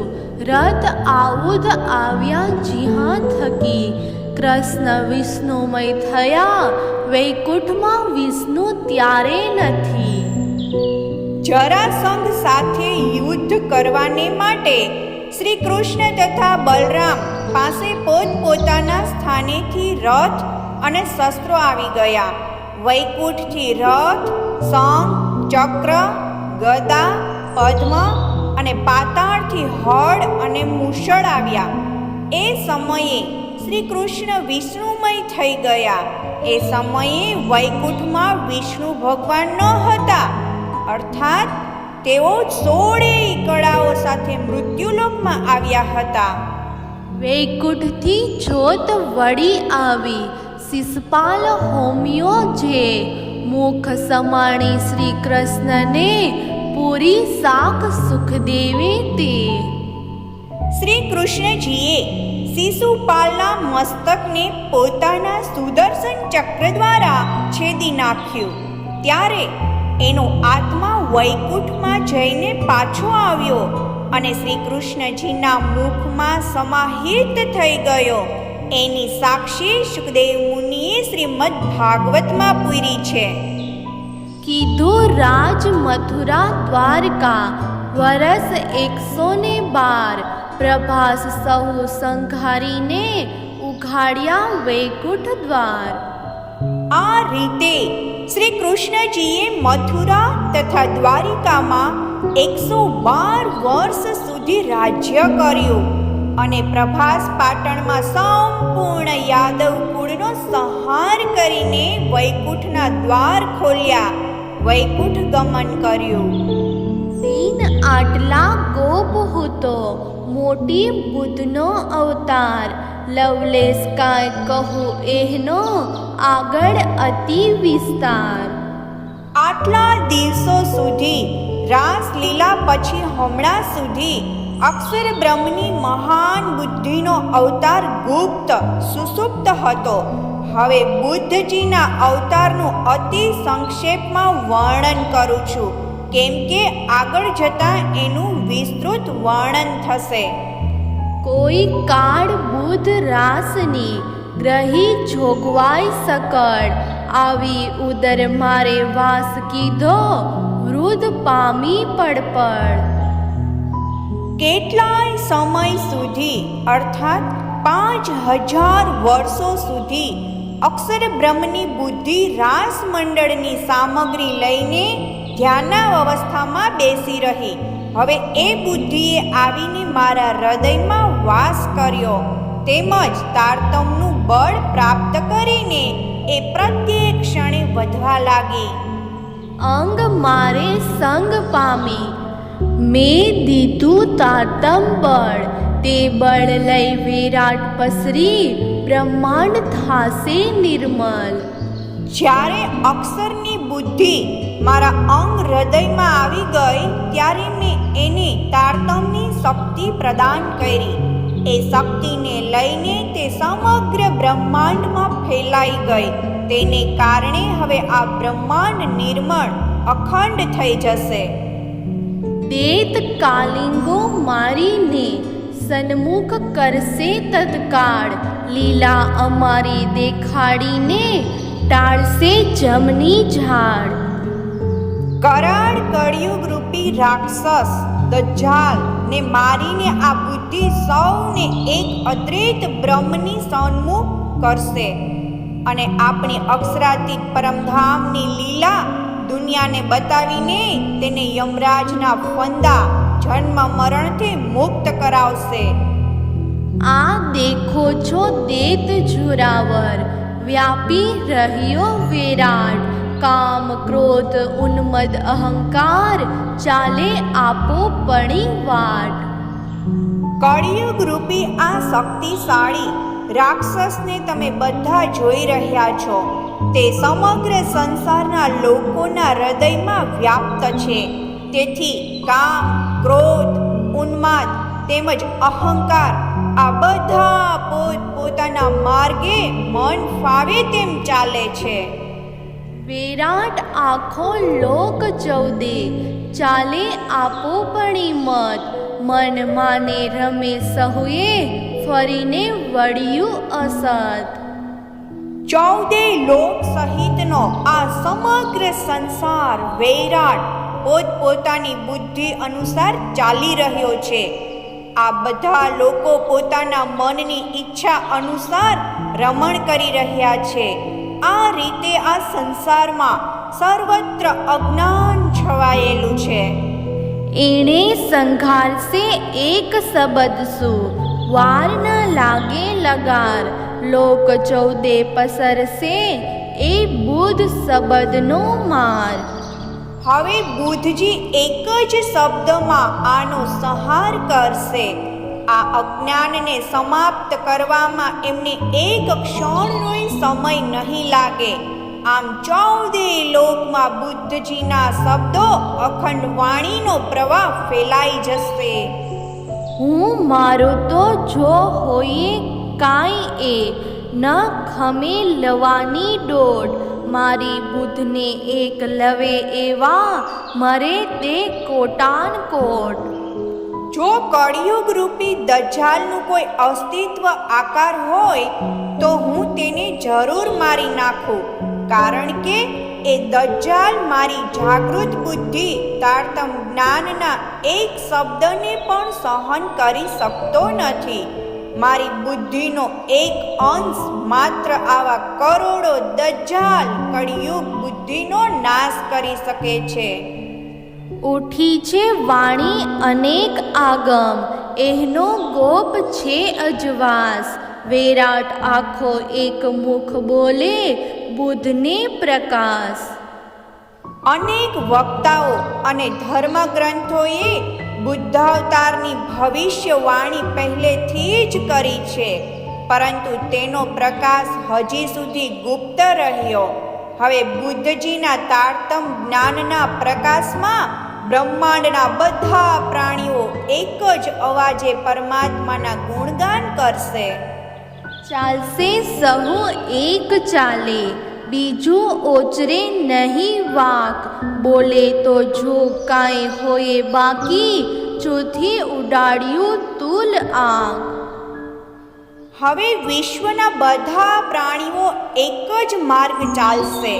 રથ આવુદ આવ્યા જીહા થકી. કૃષ્ણ વિષ્ણુમય થયા વૈકુંઠમાં વિષ્ણુ ત્યારે નથી. જરાસંઘ સાથે યુદ્ધ કરવાને માટે શ્રી કૃષ્ણ તથા બલરામ પાસે પોતપોતાના સ્થાનેથી રથ અને શસ્ત્રો આવી ગયા. વૈકુંઠથી રથ, શંખ, ચક્ર, ગદા, પદ્મ અને પાતાળથી હળ અને મૂષળ આવ્યા. એ સમયે શ્રી કૃષ્ણ વિષ્ણુમય થઈ ગયા. એ સમયે વૈકુંઠમાં વિષ્ણુ ભગવાન ન હતા. અર્થાત તેઓ 16 કળાઓ સાથે મૃત્યુલોકમાં આવ્યા હતા. વૈકુંઠથી જોત વળી આવી શિષપાલ હોમ્યો જે. મુખ સમાણી શ્રી કૃષ્ણને પૂરી સાખ સુખદેવે તે. શ્રી કૃષ્ણજીએ શિશુપાલના મસ્તકને પોતાના સુદર્શન ચક્ર દ્વારા છેદી નાખ્યું. ત્યારે એનો આત્મા વૈકુંઠમાં જઈને પાછો આવ્યો અને શ્રી કૃષ્ણજીના મુખમાં સમાહિત થઈ ગયો. એની સાક્ષી સુખદેવ મુનિએ શ્રીમદ ભાગવતમાં પૂરી છે. કીધું રાજ મથુરા દ્વારકા વરસ 112 પ્રભાસ સહુ સંઘારીને ઉઘાડ્યા વૈકુંઠ દ્વાર. આ રીતે શ્રી કૃષ્ણજીએ મથુરા તથા દ્વારિકામાં 112 વર્ષ સુધી રાજ્ય કર્યું અને પ્રભાસ પાટણમાં સંપૂર્ણ યાદવ કુળનો સંહાર કરીને વૈકુંઠના દ્વાર ખોલ્યા, વૈકુંઠ ગમન કર્યું. દીન આટલા ગોપ હતો, મોટી બુદ્ધનો અવતાર, લવલેસ કાંઈ કહું એહનો આગળ અતિ વિસ્તાર. આટલા દિવસો સુધી રાસલીલા પછી હમણાં સુધી અક્ષર બ્રહ્મની મહાન બુદ્ધિનો અવતાર ગુપ્ત સુષુપ્ત હતો. હવે બુદ્ધજીના અવતારનું અતિ સંક્ષેપમાં વર્ણન કરું છું, કેમ કે આગળ જતાં એનું વિસ્તૃત વર્ણન થશે. કોઈ કાળ બુદ્ધ રાસની ગ્રહી જોગવાઈ સકળ, આવી ઉદર મારે વાસ કીધો વૃદ્ધ પામી પડપડ. કેટલાય સમય સુધી અર્થાત 5000 વર્ષો સુધી અક્ષર બ્રહ્મની બુદ્ધિ રાસ મંડળની સામગ્રી લઈને ધ્યાનાવસ્થામાં બેસી રહી. હવે એ બુદ્ધિએ આવીને મારા હૃદયમાં વાસ કર્યો, તેમજ તારતમ્યનું બળ પ્રાપ્ત કરીને એ પ્રત્યેક ક્ષણે વધવા લાગી. અંગ મારે સંગ પામી, મેં દીધું તારતમ બળ, તે બળ લઈ વિરાટ પસરી બ્રહ્માંડ થાશે નિર્મલ. જ્યારે અક્ષરની બુદ્ધિ મારા અંગ હૃદયમાં આવી ગઈ ત્યારે મેં એને તારતમ્યની શક્તિ પ્રદાન કરી. એ શક્તિને લઈને તે સમગ્ર બ્રહ્માંડમાં ફેલાઈ ગઈ. તેને કારણે હવે આ બ્રહ્માંડ નિર્મળ અખંડ થઈ જશે. દેત કાલિંગો મારીને સન્મુખ કરશે તત્કાળ, લીલા અમારી દેખાડીને ટાળશે જમની ઝાડ. કરાળ કળિયુગ રૂપી રાક્ષસ દજ્જાલ ને મારીને આ બુદ્ધિ સૌને એક અદ્વૈત બ્રહ્મની સન્મુખ કરશે અને આપણી અક્ષરાતીત પરમધામની લીલા દુનિયાને બતાવીને તેને યમરાજના ફંદા જન્મ મરણથી મુક્ત કરાવશે. આ દેખો છો દેત જોરાવર, વ્યાપી રહ્યો વિરાટ, કામ ક્રોધ ઉન્મદ અહંકાર ચાલે આપો પડી વાટ. કળિયુગ રૂપી આ શક્તિશાળી રાક્ષસને તમે બધા જોઈ રહ્યા છો. તે સમગ્ર સંસારના લોકોના હૃદયમાં વ્યાપ્ત છે. તેથી કામ, ક્રોધ, ઉન્માદ તેમજ અહંકાર આ બધા પોતપોતાના માર્ગે મન ફાવે તેમ ચાલે છે. વિરાટ આખો લોક ચૌદે, ચાલે આપો પડી મત, મન માને રમે સહુએ ફરીને વળ્યું અસત. 14 લોક સહિતનો આ સમગ્ર સંસાર વૈરાટ પોતપોતાની બુદ્ધિ અનુસાર ચાલી રહ્યો છે. આ બધા લોકો પોતાના મનની ઈચ્છા અનુસાર રમણ કરી રહ્યા છે. આ રીતે આ સંસારમાં સર્વત્ર અજ્ઞાન છવાયેલું છે. એણે સંઘારશે એક શબદસુ, વાર ન લાગે લગાર, લોક ચૌદે પસરશે એ બુદ્ધ શબ્દનો માર. હવે બુદ્ધજી એક જ શબ્દમાં આનો સંહાર કરશે. આ અજ્ઞાનને સમાપ્ત કરવામાં એમને એક ક્ષણનોય સમય નહીં લાગે. આમ 14 લોકમાં બુદ્ધજીના શબ્દો અખંડ વાણીનો પ્રવાહ ફેલાઈ જશે. હું મારું તો જો હોઈએ કાંઈ એ ન ખમે લવાની દોડ, મારી બુદ્ધને એક લવે એવા મરે તે કોટાન કોટ. જો કળિયુગ રૂપી દજ્જાલનું કોઈ અસ્તિત્વ આકાર હોય તો હું તેને જરૂર મારી નાખું, કારણ કે એ દજ્જાલ મારી જાગૃત બુદ્ધિ તારતમ જ્ઞાનના એક શબ્દને પણ સહન કરી શકતો નથી. મારી બુદ્ધિનો એક અંશ માત્ર આવા કરોડો દજ્જાલ કળિયુગ બુદ્ધિનો નાશ કરી શકે છે. ઉઠી છે વાણી અનેક આગમ, એહનો ગોપ છે અજવાસ, વિરાટ આખો એક મુખ બોલે બુદ્ધને પ્રકાશ. અનેક વક્તાઓ અને ધર્મગ્રંથોએ બુદ્ધાવતારની ભવિષ્યવાણી પહેલેથી જ કરી છે, પરંતુ તેનો પ્રકાશ હજી સુધી ગુપ્ત રહ્યો. હવે બુદ્ધજીના તારતમ જ્ઞાનના પ્રકાશમાં બ્રહ્માંડના બધા પ્રાણીઓ એક જ અવાજે પરમાત્માના ગુણગાન કરશે. ચાલશે સહુ એક ચાલે, બીજું ઓચરે નહીં વાક, બોલે તો જો કાંઈ હોય બાકી, ચોથી ઉડાડ્યું તુલ આંખ. હવે વિશ્વના બધા પ્રાણીઓ એક જ માર્ગ ચાલશે.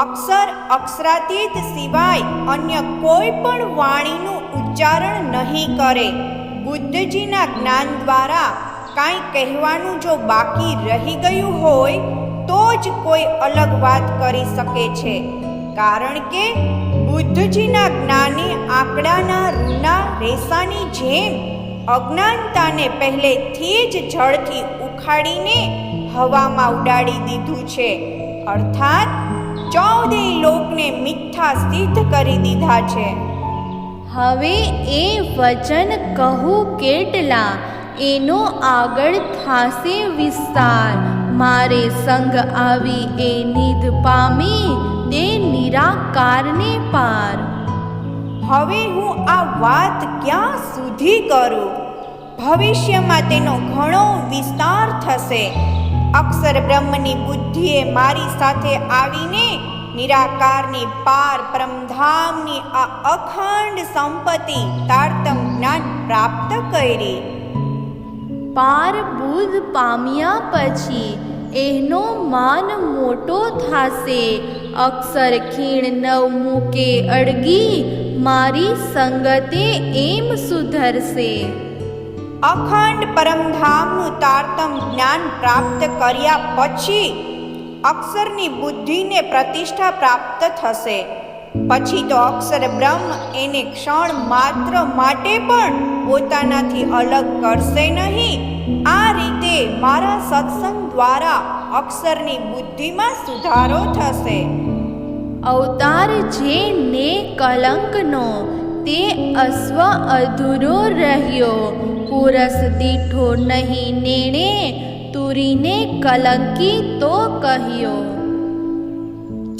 અક્ષર અક્ષરાતીત સિવાય અન્ય કોઈ પણ વાણીનું ઉચ્ચારણ નહીં કરે. બુદ્ધજીના જ્ઞાન દ્વારા કાંઈ કહેવાનું જો બાકી રહી ગયું હોય તો જ કોઈ અલગ વાત કરી શકે છે, કારણ કે બુદ્ધજીના જ્ઞાને આંકડાના રૂના રેસાની જેમ અજ્ઞાનતાને પહેલેથી જ જળથી ઉખાડીને હવામાં ઉડાડી દીધું છે, અર્થાત 14 લોકને મિથ્યા સિદ્ધ કરી દીધા છે. હવે એ વચન કહું કેટલા, એનો આગળ થાશે વિસ્તાર, મારે સંગ આવી એ નિધ પામી તે નિરાકારને પાર. હવે હું આ વાત ક્યાં સુધી કરું? ભવિષ્યમાં તેનો ઘણો વિસ્તાર થશે. અક્ષર બ્રહ્મની બુદ્ધિએ મારી સાથે આવીને નિરાકારની પાર પરમધામની આ અખંડ સંપત્તિ તારતમ જ્ઞાન પ્રાપ્ત કરી. પાર બુદ્ધ પામ્યા પછી એનો માન મોટો થાશે, અક્ષર ખીણ નવ મૂકે અડગી, મારી સંગતે એમ સુધરશે. અખંડ પરમધામનું તારતમ જ્ઞાન પ્રાપ્ત કર્યા પછી અક્ષરની બુદ્ધિને પ્રતિષ્ઠા પ્રાપ્ત થશે. પછી તો અક્ષર બ્રહ્મ એને ક્ષણ માત્ર માટે પણ પોતાનાથી અલગ કરશે નહીં. આ રીતે મારા સત્સંગ દ્વારા અક્ષરની બુદ્ધિમાં સુધારો થશે. અવતાર જે ને કલંકનો, તે અશ્વ અધૂરો રહ્યો, પુરસ દીઠો નહીં નેણે, તુરીને કલંકી તો કહ્યો.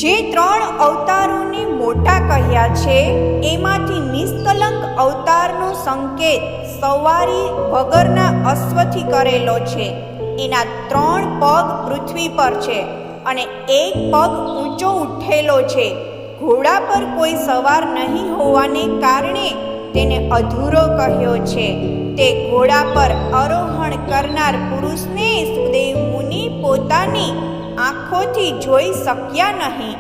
જે 3 અવતારોને મોટા કહ્યા છે એમાંથી નિષ્કલંક અવતારનો સંકેત સવારી વગરના અશ્વથી કરેલો છે. એના 3 પગ પૃથ્વી પર છે અને એક પગ ઊંચો ઉઠેલો છે. ઘોડા પર કોઈ સવાર નહીં હોવાને કારણે તેને અધૂરો કહ્યો છે. તે ઘોડા પર આરોહણ કરનાર પુરુષને સુદેવ મુનિ પોતાની આંખોથી જોઈ શક્યા નહીં,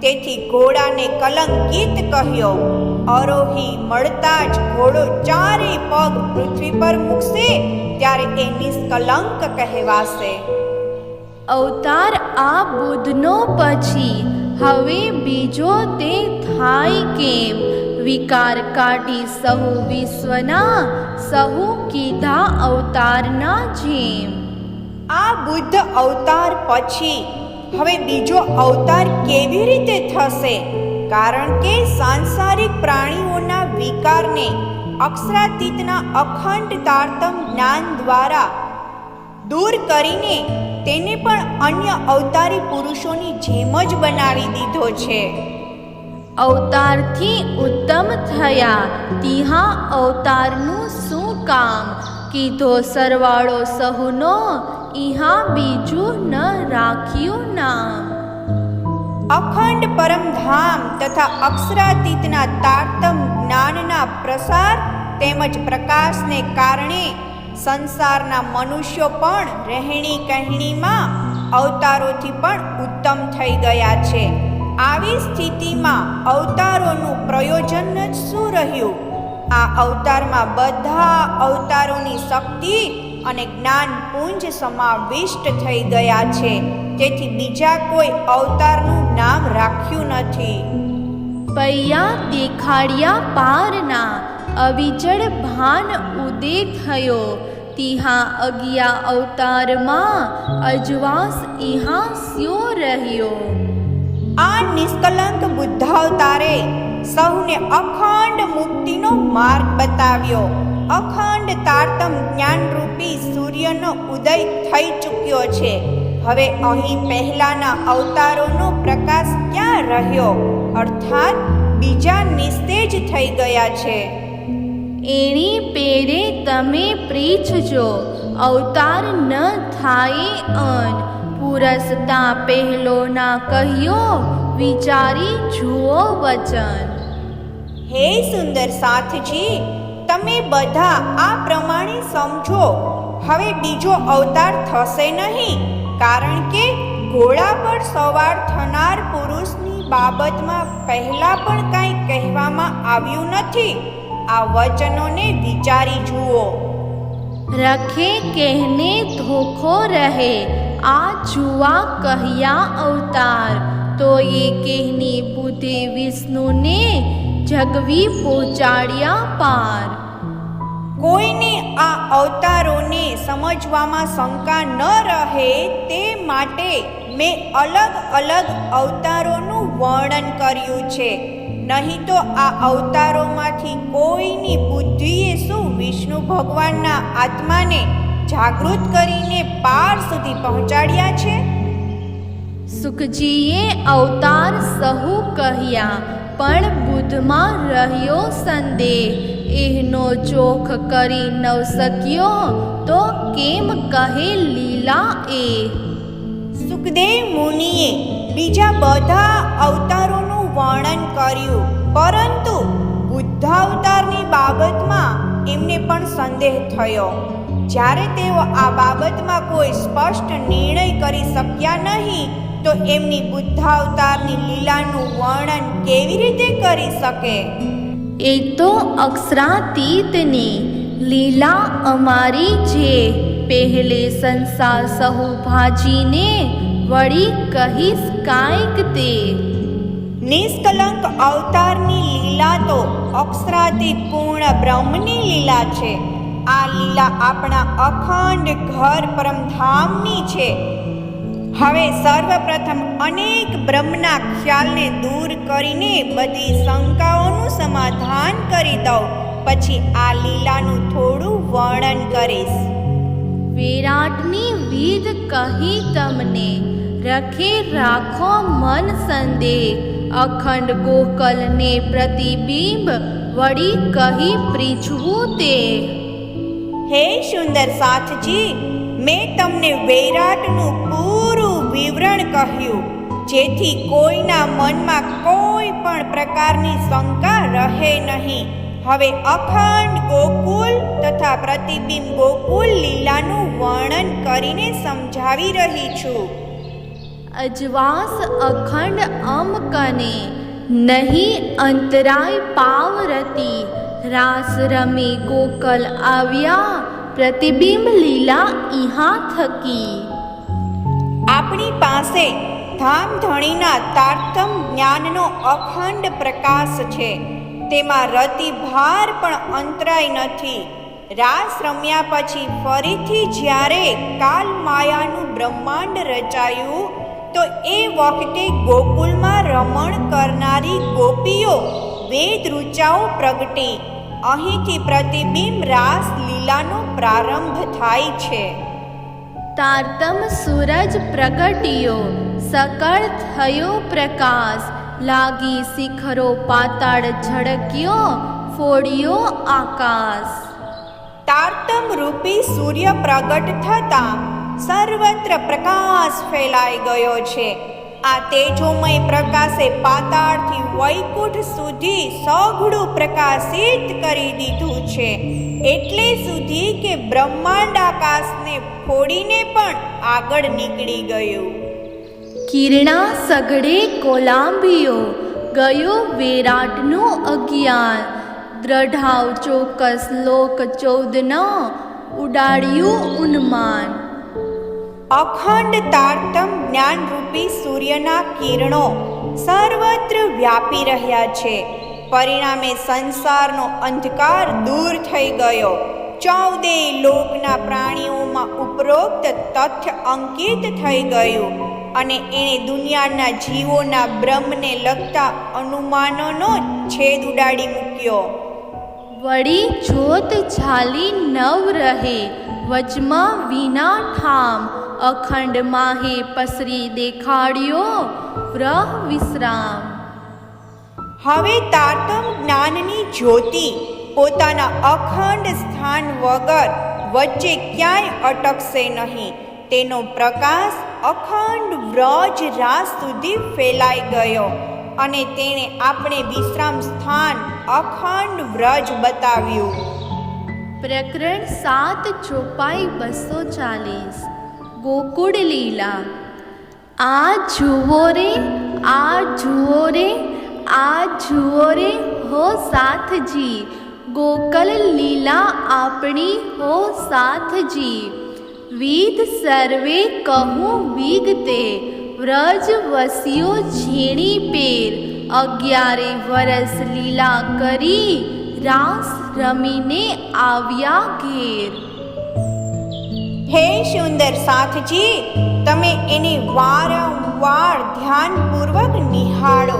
તેથી ઘોડાને કલંકિત કહ્યો. આરોહી મળતા જ ઘોડો 4 પગ પૃથ્વી પર મૂકશે ત્યારે એ નિષ્કલંક કહેવાશે. અવતાર આ બુદ્ધનો પછી હવે બીજો તે થાય કેમ, વિકાર કાઢી સહુ વિશ્વના, સહુ કીધા અવતારના જેમ. આ બુદ્ધ અવતાર પછી હવે બીજો અવતાર કેવી રીતે થશે? કારણ કે સાંસારિક પ્રાણીઓના વિકારને અક્ષરાતીતના અખંડ તારતમ જ્ઞાન દ્વારા દૂર કરીને તેને પણ અન્ય અવતારી પુરુષોની જેમ જ બનાવી દીધો છે. અવતારથી ઉત્તમ થયા તિહા અવતારનું શું કામ, કીધો સરવાળો સહુનો, ઈહા બીજું ન રાખ્યું નામ. અખંડ પરમધામ તથા અક્ષરાતીતના તારતમ જ્ઞાનના પ્રસાર તેમજ પ્રકાશને કારણે સંસારના મનુષ્યો પણ રહેણી કહેણીમાં અવતારોથી પણ ઉત્તમ થઈ ગયા છે. આવી સ્થિતિમાં અવતારોનું પ્રયોજન જ શું રહ્યું? આ અવતારમાં બધા અવતારોની શક્તિ અને જ્ઞાન પુંજ સમાવિષ્ટ થઈ ગયા છે. તેથી બીજા કોઈ અવતારનું નામ રાખ્યું નથી. પૈયા દેખાડ્યા પારના અવિચળ ભાન ઉદે થયો. તિહા અગિયા અવતારમાં અજવાસ ઇહા સ્યો રહ્યો. આ નિષ્કલંક બુદ્ધાવતારે સૌને અખંડ મુક્તિનો માર્ગ બતાવ્યો. અખંડ તારતમ જ્ઞાનરૂપી સૂર્યનો ઉદય થઈ ચૂક્યો છે. હવે અહીં પહેલાના અવતારોનો પ્રકાશ ક્યાં રહ્યો? અર્થાત બીજા નિસ્તેજ થઈ ગયા છે. એણી પેરે તમે પ્રીછજો, અવતાર ન થાય અન. પુરસતા પહેલો ના કહ્યો, વિચારી જુઓ વચન. હે સુંદર સાથજી, તમે બધા આ પ્રમાણે સમજો. હવે બીજો અવતાર થશે નહીં, કારણ કે ઘોડા પર સવાર થનાર પુરુષની બાબતમાં પહેલા પણ કાંઈ કહેવામાં આવ્યું નથી. આ વચનોને વિચારી જુઓ. રખે કહેને ધોખો રહે, આ જુવા કહ્યા અવતાર. તો એ કહેની બુદ્ધિ વિષ્ણુને જગવી પહોંચાડ્યા પાર. કોઈને આ અવતારોને સમજવામાં શંકા ન રહે તે માટે મેં અલગ અલગ અવતારોનું વર્ણન કર્યું છે. નહીં તો આ અવતારોમાંથી કોઈની બુદ્ધિએ શું વિષ્ણુ ભગવાનના આત્માને જાગૃત કરીને પાર સુધી પહોંચાડ્યા છે? સુખજીએ અવતાર સહુ કહ્યા, પણ બુદ્ધમાં રહ્યો સંદેહ. એનો ચોખ કરી નવ શક્યો, તો કેમ કહે લીલા એ. સુખદેવ મુનિએ બીજા બધા અવતારોનું વર્ણન કર્યું, પરંતુ બુદ્ધાવતારની બાબતમાં એમને પણ સંદેહ થયો. જ્યારે તેઓ આ બાબતમાં કોઈ સ્પષ્ટ નિર્ણય કરી શક્યા નહીં, તો એમની બુદ્ધાવતારની લીલાનું વર્ણન કેવી રીતે કરી શકે? એ તો અક્ષરાતીતની લીલા અમારી છે. પહેલે સંસાર સહુ ભાજીને, વળી કહીશ કાંઈક તે. નિષ્કલંક અવતારની લીલા તો અક્ષરાતીત પૂર્ણ બ્રહ્મની લીલા છે. આ લીલા આપણા અખંડ ઘર પરમધામની છે. હવે સર્વપ્રથમ અનેક બ્રહ્મના ખ્યાલને દૂર કરીને બધી શંકાઓનું સમાધાન કરી દઉં. પછી આ લીલાનું થોડું વર્ણન કરીશ. વિરાટની વિધ કહી તમને, રખે રાખો મન સંદેહ. અખંડ ગોકલને પ્રતિબિંબ, વળી કહી પ્રીછવું તે. હે સુંદર સાથજી, મેં તમને વૈરાટનું પૂરું વિવરણ કહ્યું, જેથી કોઈના મનમાં કોઈ પણ પ્રકારની શંકા રહે નહીં. હવે અખંડ ગોકુલ તથા પ્રતિબિંબ ગોકુલ લીલાનું વર્ણન કરીને સમજાવી રહી છું. અજવાસ અખંડ અમકને, નહીં અંતરાય પાવરતી. રાસ રમી ગોકલ આવ્યા, પ્રતિબિંબ લીલા ઇહા થકી. આપણી પાસે ધામધણીના તારતમ જ્ઞાનનો અખંડ પ્રકાશ છે. તેમાં રતિભાર પણ અંતરાય નથી. રાસ રમ્યા પછી ફરીથી જ્યારે કાલ માયાનું બ્રહ્માંડ રચાયું, તો એ વખતે ગોકુલમાં રમણ કરનારી ગોપીઓ વેદ ઋચાઓ પ્રગટી. અહીંથી પ્રતિબિંબ રાસ લીલાનો પ્રારંભ થાય છે. તારતમ સૂરજ પ્રગટ્યો, સકળ થયો પ્રકાશ. લાગી શિખરો પાતાળ ઝળક્યો, ફોડ્યો આકાશ. તારતમ રૂપી સૂર્ય પ્રગટ થતાં સર્વત્ર પ્રકાશ ફેલાઈ ગયો છે. આ તેજોમય પ્રકાશે પાતાળથી વૈકુંઠ સુધી સઘળું પ્રકાશિત કરી દીધું છે, એટલે સુધી કે બ્રહ્માંડ આકાશને ફોડીને પણ આગળ નીકળી ગયું. કિરણા સઘળે કોલાંબીઓ ગયો વિરાટનું અજ્ઞાન, દ્રઢાવ ચોક્કસ લોક 14 ઉડાડ્યું ઉન્માન. અખંડ તારતમ જ્ઞાનરૂપી સૂર્યના કિરણો સર્વત્ર વ્યાપી રહ્યા છે. પરિણામે સંસારનો અંધકાર દૂર થઈ ગયો. 14 લોકના પ્રાણીઓમાં ઉપરોક્ત તથ્ય અંકિત થઈ ગયું અને એણે દુનિયાના જીવોના બ્રહ્મને લગતા અનુમાનોનો છેદ ઉડાડી મૂક્યો. વળી જ્યોત ઝાલી નવ રહે, વચમાં વિના ઠામ, અખંડ માહે પસરી દેખાડ્યો વ્રહ વિશ્રામ. હવે તારતમ જ્ઞાનની જ્યોતિ પોતાના અખંડ સ્થાન વગર વચ્ચે ક્યાંય અટકશે નહીં. તેનો પ્રકાશ અખંડ વ્રજ રાસ સુધી ફેલાઈ ગયો અને તેણે આપણે વિશ્રામ સ્થાન અખંડ વ્રજ બતાવ્યું. પ્રકરણ 7 ચોપાઈ 240. ગોકુળ લીલા. આ જુઓ રે, આ જુઓ રે, આ જુઓ રે હો સાથજી, ગોકલ લીલા આપણી હો સાથજી. વિધ સર્વે કહું વિગતે, વ્રજ વસ્યો ઝીણી પેર, 11 વરસ લીલા કરી, રાસ રમીને આવ્યા ઘેર. હે સુંદર સાથજી, તમે એને વારંવાર ધ્યાનપૂર્વક નિહાળો.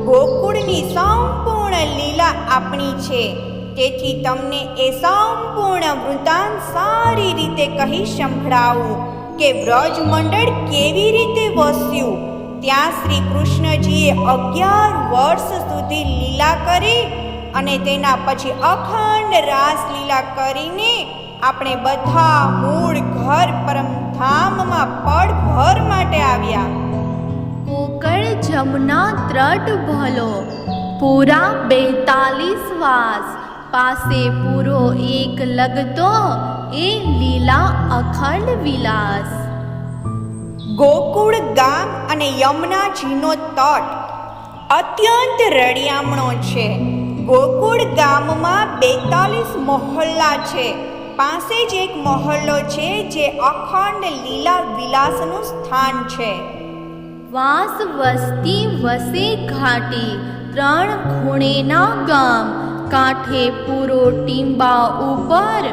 ગોકુળની સંપૂર્ણ લીલા આપણી છે, તેથી તમને એ સંપૂર્ણ વૃત્તાંત સારી રીતે કહી સંભળાવું કે વ્રજમંડળ કેવી રીતે વસ્યું. ત્યાં શ્રી કૃષ્ણજીએ 11 વર્ષ સુધી લીલા કરી અને તેના પછી અખંડ રાસ લીલા કરીને આપણે બધા મૂળ ઘર પરમધામમાં પળભર માટે આવ્યા. ગોકળ જમુના ત્રટ ભલો, પૂરા 42 વાસ, પાસે પૂરો એક લગતો, એ લીલા અખંડ વિલાસ. ગોકુળ ગામ અને યમુનાજીનો તટ અત્યંત રળિયામણો છે. ગોકુળ ગામમાં 42 મહોલ્લા છે. પાસે જ એક મહોલ્લો છે જે અખંડ લીલા વિલાસનું સ્થાન છે. વાસ વસ્તી વસે ઘાટી, 3 ખૂણેના ગામ, કાંઠે પૂરો ટીંબા ઉપર,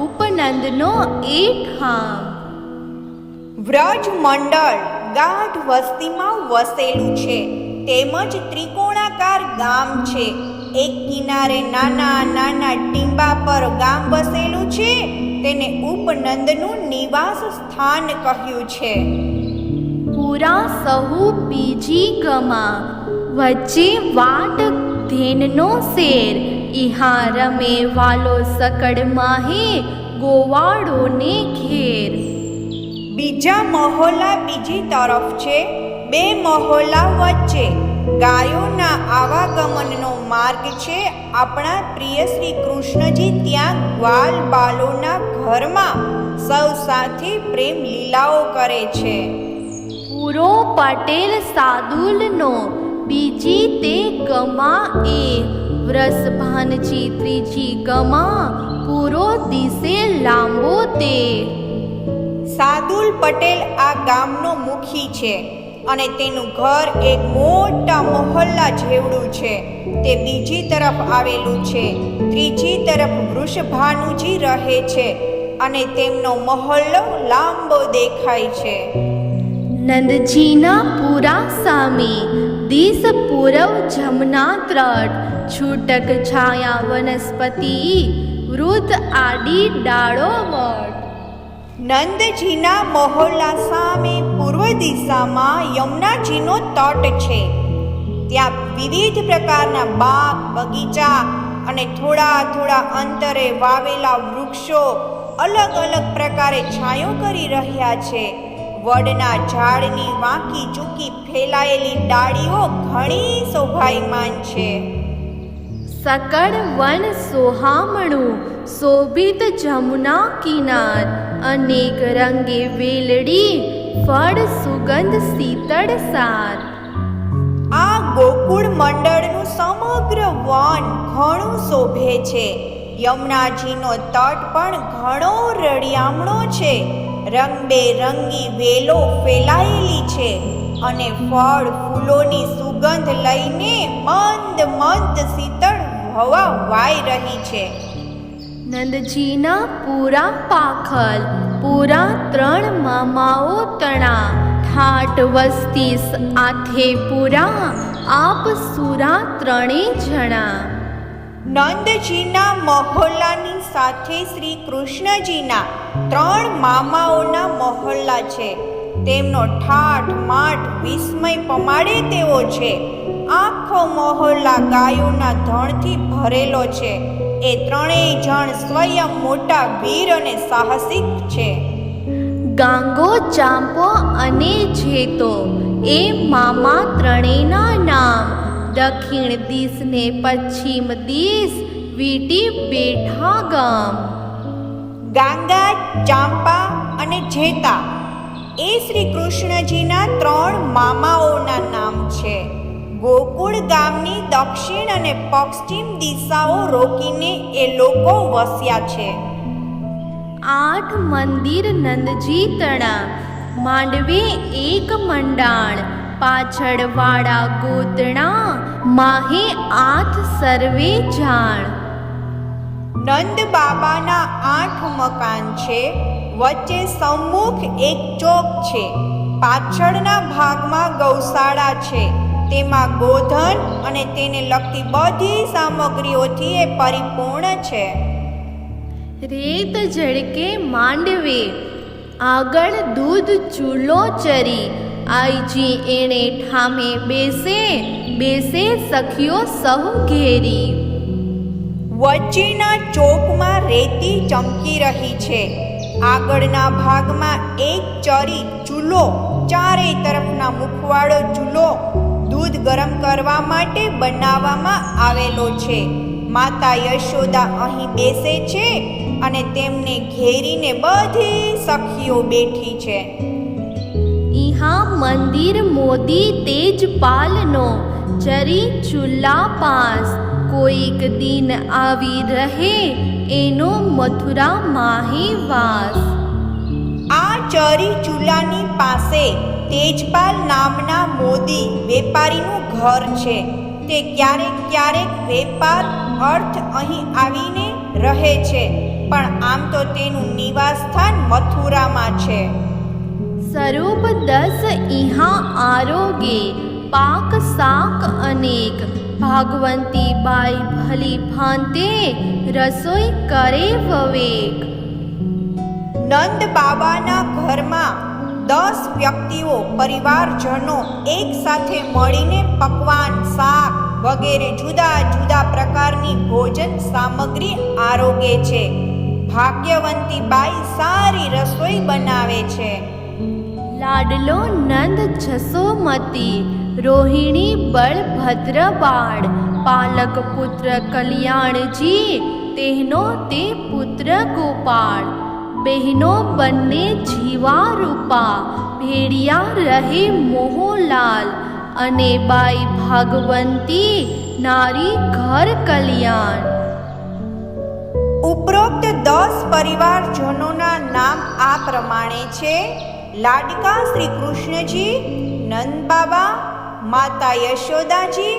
ઉપનંદનો એ ઠામ. વ્રજ મંડળ ગાઢ વસ્તીમાં વસેલું છે, તેમજ ત્રિકોણાકાર ગામ છે. એક કિનારે નાના નાના ટીંબા પર ગામ વસેલું છે, તેને ઉપનંદનું નિવાસ સ્થાન કહ્યું છે. પૂરા સહુ બીજી ગમા, વચ્ચે વાટ ધેનનો શેર, ઇહા રમે વાલો સકડ માહે, ગોવાળોને ઘેર. બીજા મહોલ્લા બીજી તરફ છે. 2 મહોલ્લા વચ્ચે ગાયોના આવાગમનનો માર્ગ છે. આપણા પ્રિય શ્રી કૃષ્ણજી ત્યાં ગ્વાલ બાલોના ઘરમાં સૌ સાથે પ્રેમ લીલાઓ કરે છે. પૂરો પટેલ સાદુલનો, બીજી તે ગમા એ, વ્રસભાનજી ત્રીજી ગમા, પૂરો દિશે લાંબો તે. સાદુલ પટેલ આ ગામનો મુખી છે અને તેનું ઘર એક મોટા મહોલ્લા જેવડું છે. તે બીજી તરફ આવેલું છે. ત્રીજી તરફ વૃષભાનુજી રહે છે અને તેમનો મહોલ્લો લાંબો દેખાય છે. નંદજીના પૂરા સામે, દિશ પૂરવ જમના ત્રટ, છૂટક છાયા વનસ્પતિ, વૃદ્ધ આડી ડાળો વટ. નંદજીના મહોલ્લા સામે પૂર્વ દિશામાં યમુનાજીનો તટ છે. ત્યાં વિવિધ પ્રકારના બાગ બગીચા અને થોડા થોડા અંતરે વાવેલા વૃક્ષો અલગ અલગ પ્રકારે છાંયો કરી રહ્યા છે. વડના ઝાડની વાંકી ચૂકી ફેલાયેલી ડાળીઓ ઘણી શોભાયમાન છે. સકળ વન સોહામણું શોભિત જમુના કિનાર, અનેક રંગે વેલડી ફળ સુગંધ શીતળ સાર. આ ગોકુળ મંડળનું સમગ્ર વન ઘણું શોભે છે. યમુનાજીનો તટ પણ ઘણો રળિયામણો છે. રંગબેરંગી વેલો ફેલાયેલી છે અને ફળ ફૂલોની સુગંધ લઈને મંદ મંદ શીતળ હવા વાઈ રહી છે. નંદજીના પૂરા પાખલ, પૂરા 3 મામાઓ તણા, ઠાટ વસ્તી આથે પૂરા, આપ સુરા 3 જણા. નંદજીના મહોલ્લાની સાથે શ્રી કૃષ્ણજીના 3 મામાઓના મહોલ્લા છે. તેમનો ઠાઠ માઠ વિસ્મય પમાડે તેવો છે. આખો મહોલ્લા ગાયોના ધણથી ભરેલો છે. એ 3 જણ સ્વયં મોટા વીર અને સાહસિક છે. ગાંગો, ચાંપો અને જેતો એ મામા 3ના નામ. દક્ષિણ દિશ ને પશ્ચિમ દિશ વીટી બેઠા ગામ. ગાંગા, ચાંપા અને જેતા એ શ્રી કૃષ્ણજીના 3 મામાઓના નામ છે. ગોકુળ ગામની દક્ષિણ અને પશ્ચિમ દિશાઓ રોકીને એ લોકો વસ્યા છે. 8 મંદિર નંદજી તણા, માંડવે 1 મંડાણ, પાછળ વાળા ગોતણા, માહે 8 સર્વે જાણ. નંદ બાબાના 8 મકાન છે. વચ્ચે સમ્મુખ એક ચોક છે. પાછળના ભાગમાં ગૌશાળા છે. તેમાં ગોધન અને તેને લગતી બધી સામગ્રીઓથી એ પરિપૂર્ણ છે. રેત ઝળકે માંડવે, આગળ દૂધ ચૂલો ચરી, આઈજી એણે ઠામે બેસે, બેસે સખીઓ સહુ ઘેરી. વચ્ચેના ચોકમાં રેતી ચમકી રહી છે. આગળના ભાગમાં એક ચરી ચૂલો, ચારે તરફના મુખવાળો ચૂલો દૂધ ગરમ કરવા માટે બનાવવામાં આવેલો છે. માતા યશોદા અહીં બેસે છે અને તેમને ઘેરીને બધી સખીઓ બેઠી છે. ઈહા મંદિર મોદી તેજપાલનો, ચરી ચૂલા પાસ, કોઈક દિન આવી રહે એનો મથુરા માહે વાસ. આ ચરી ચૂલાની પાસે તેજપાલ નામના મોદી વેપારીનું ઘર છે. તે ક્યારેક ક્યારેક વેપાર અર્થ અહીં આવીને રહે છે, પણ આમ તો તેનું નિવાસ સ્થાન મથુરામાં છે. સ્વરૂપ 10 ઈહા આરોગે, પાક શાક અનેક, ભાગવંતી બાઈ ભલી ભાંતે, રસોઈ કરે વવેક. નંદ બાબાના ઘરમાં 10 વ્યક્તિઓ પરિવારજનો એક સાથે મળીને પકવાન, શાક વગેરે જુદા જુદા પ્રકારની ભોજન સામગ્રી આરોગે છે. ભાગ્યવંતી બાઈ સારી રસોઈ બનાવે છે. લાડલો નંદ જસોમતી, રોહિણી બળભદ્ર બાળ, પાલક પુત્ર કલ્યાણજી, તેનો તે પુત્ર ગોપાળ. બહેનો બંને જીવા રૂપા, ભેડિયા રહે મોહલાલ, અને બાઈ ભાગવંતી, નારી ઘર કલ્યાણ. ઉપરોક્ત 10 પરિવારજનોના નામ આ પ્રમાણે છે. લાડકા શ્રી કૃષ્ણજી, નંદ બાબા, માતા યશોદાજી,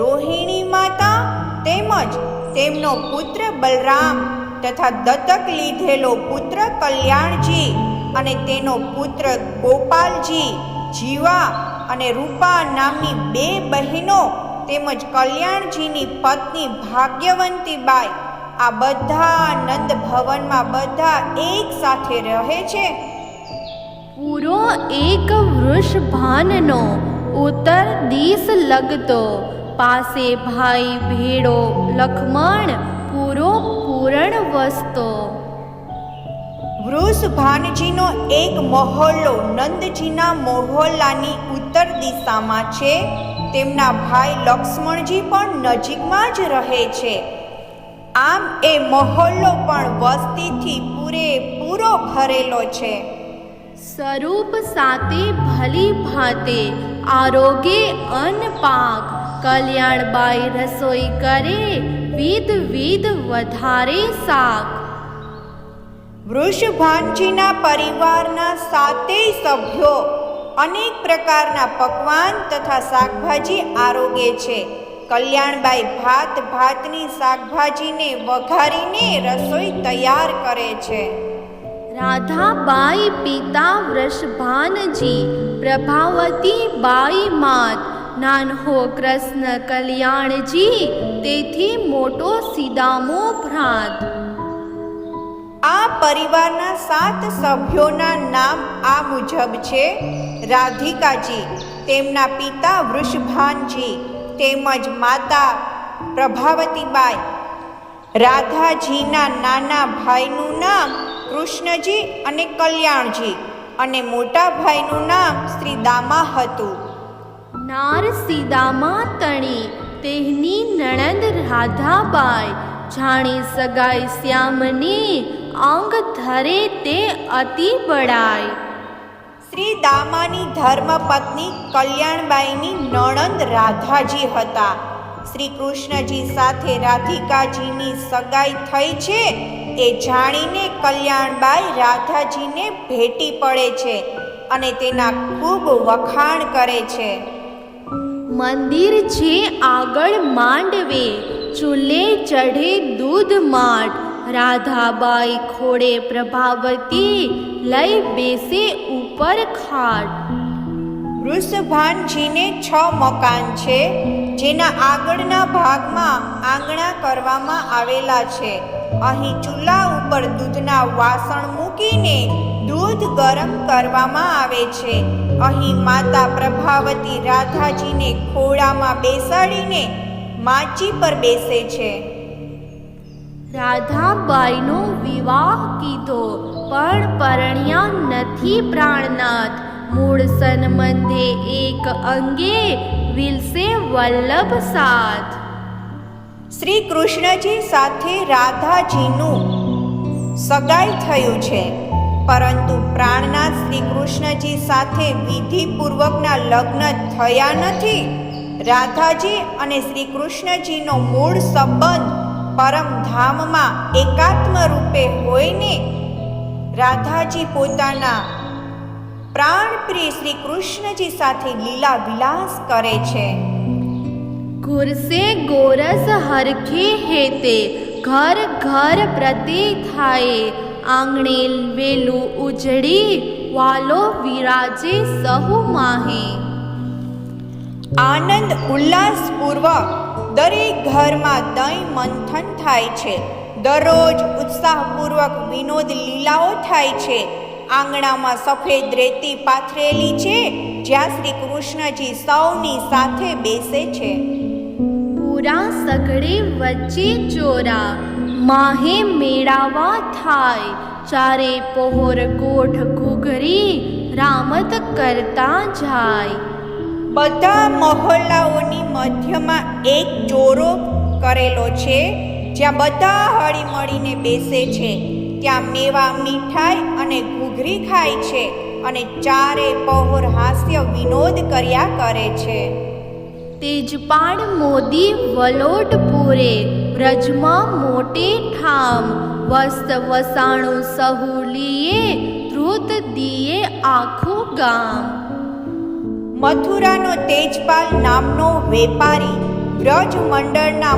રોહિણી માતા તેમજ તેમનો પુત્ર બલરામ તથા દત્તક લીધેલો પુત્ર કલ્યાણજી અને તેનો પુત્ર ગોપાલજી, જીવા અને રૂપા નામની 2 બહેનો તેમજ કલ્યાણજીની પત્ની ભાગ્યવંતી બાઈ. આ બધા નંદ ભવનમાં બધા એક સાથે રહે છે. પૂરો એક વૃષભાનનો, ઉત્તર દિશ લગતો, પાસે ભાઈ ભેડો લક્ષ્મણ પૂરો પૂરણ વસતો. વૃષભાનજીનો એક મહોલ્લો નંદજીના મહોલ્લાની ઉત્તર દિશામાં છે. તેમના ભાઈ લક્ષ્મણજી પણ નજીકમાં જ રહે છે. આમ એ મહોલ્લો પણ વસ્તીથી પૂરેપૂરો ભરેલો છે. સ્વરૂપ સાથે ભલી ભાતે આરોગે અન્ન પાક. કલ્યાણબાઈ રસોઈ કરે વિધ વધારે શાક. વૃષભાનજીના પરિવારના 7 સભ્યો અનેક પ્રકારના પકવાન તથા શાકભાજી આરોગે છે. કલ્યાણબાઈ ભાતની શાકભાજીને વઘારીને રસોઈ તૈયાર કરે છે. રાધાબાઈ પિતા વૃષભાનજી, પ્રભાવતી બાઈ માત. નાનહો કૃષ્ણ કલ્યાણજી, તેથી મોટો સીદામો ભ્રાત. આ પરિવારના 7 સભ્યોના નામ આ મુજબ છે. રાધિકાજી, તેમના પિતા વૃષભાનજી તેમજ માતા પ્રભાવતીબાઈ. રાધાજીના નાના ભાઈનું નામ કૃષ્ણજી અને કલ્યાણજી અને મોટા ભાઈનું નામ શ્રીદામા હતું. નાર સીદામા તણી, તેની નણંદ રાધાબાઈ. જાણી સગાઈ શ્યામની, અંગ ધરે તે અતિ બડાઈ. શ્રીદામાની ધર્મપત્ની કલ્યાણબાઈની નણંદ રાધાજી હતા. શ્રી કૃષ્ણજી સાથે રાધિકાજીની સગાઈ થઈ છે એ જાણીને કલ્યાણબાઈ રાધાજીને ભેટી પડે છે અને તેના ખૂબ વખાણ કરે છે. મંદિર છે આગળ માંડવે, ચૂલે ચઢે દૂધ માટ. રાધાબાઈ ખોડે પ્રભાવતી, લઈ બેસે ઉપર ખાટ. વૃષભાનજીને 6 મકાન છે, જેના આગળના ભાગમાં આંગણા કરવામાં આવેલા છે. અહીં ચૂલા ઉપર દૂધના વાસણ મૂકીને દૂધ ગરમ કરવામાં આવે છે. અહીં માતા પ્રભાવતી રાધાજીને ખોળામાં બેસાડીને માચી પર બેસે છે. રાધાબાઈનો વિવાહ કીધો, પણ પરણ્યા નથી પ્રાણનાથ. મૂળ સંબંધે એક અંગે, વિલસે વલ્લભ સાથ. શ્રી કૃષ્ણજી સાથે રાધાજીનું સગાઈ થયું છે, પરંતુ પ્રાણનાથ શ્રી કૃષ્ણજી સાથે વિધિપૂર્વકના લગ્ન થયા નથી. રાધાજી અને શ્રી કૃષ્ણજીનો મૂળ સંબંધ પરમધામમાં એકાત્મ રૂપે હોઈને રાધાજી પોતાના પ્રાણપ્રિય શ્રી કૃષ્ણજી સાથે લીલા વિલાસ કરે છે. ગુરસે ગોરસ હરખે હેતે, ઘર ઘર પ્રતિ થાય. આંગણે વેલું ઉજળી, વાલો વિરાજે સહુ માહે. આનંદ ઉલ્લાસપૂર્વક દરેક ઘરમાં દહીં મંથન થાય છે. દરરોજ ઉત્સાહપૂર્વક વિનોદ લીલાઓ થાય છે. આંગણામાં સફેદ રેતી પાથરેલી છે, જ્યાં શ્રી કૃષ્ણજી સૌની સાથે બેસે છે. પૂરા સઘળે વચ્ચે ચોરા, માહે મેળાવા થાય. ચારે પહોર ગોઠ ઘૂઘરી, રામત કરતા જાય. બધા મહોલ્લાઓની મધ્યમાં એક ચોરો કરેલો છે, જ્યાં બધા હળી મળીને બેસે છે. ત્યાં મેવા મીઠાઈ અને ઘૂઘરી ખાય છે અને ચારે પહોર હાસ્ય વિનોદ કર્યા કરે છે. તેજપાળ મોદી વલોટ પૂરે, વ્રજમાં મોટે ઠામ. વસ્ત વસાણું સહુ લીએ, ધ્રુત દીએ આખું ગામ. મથુરાનો તેજપાલ નામનો વેપારી વ્રજ મંડળના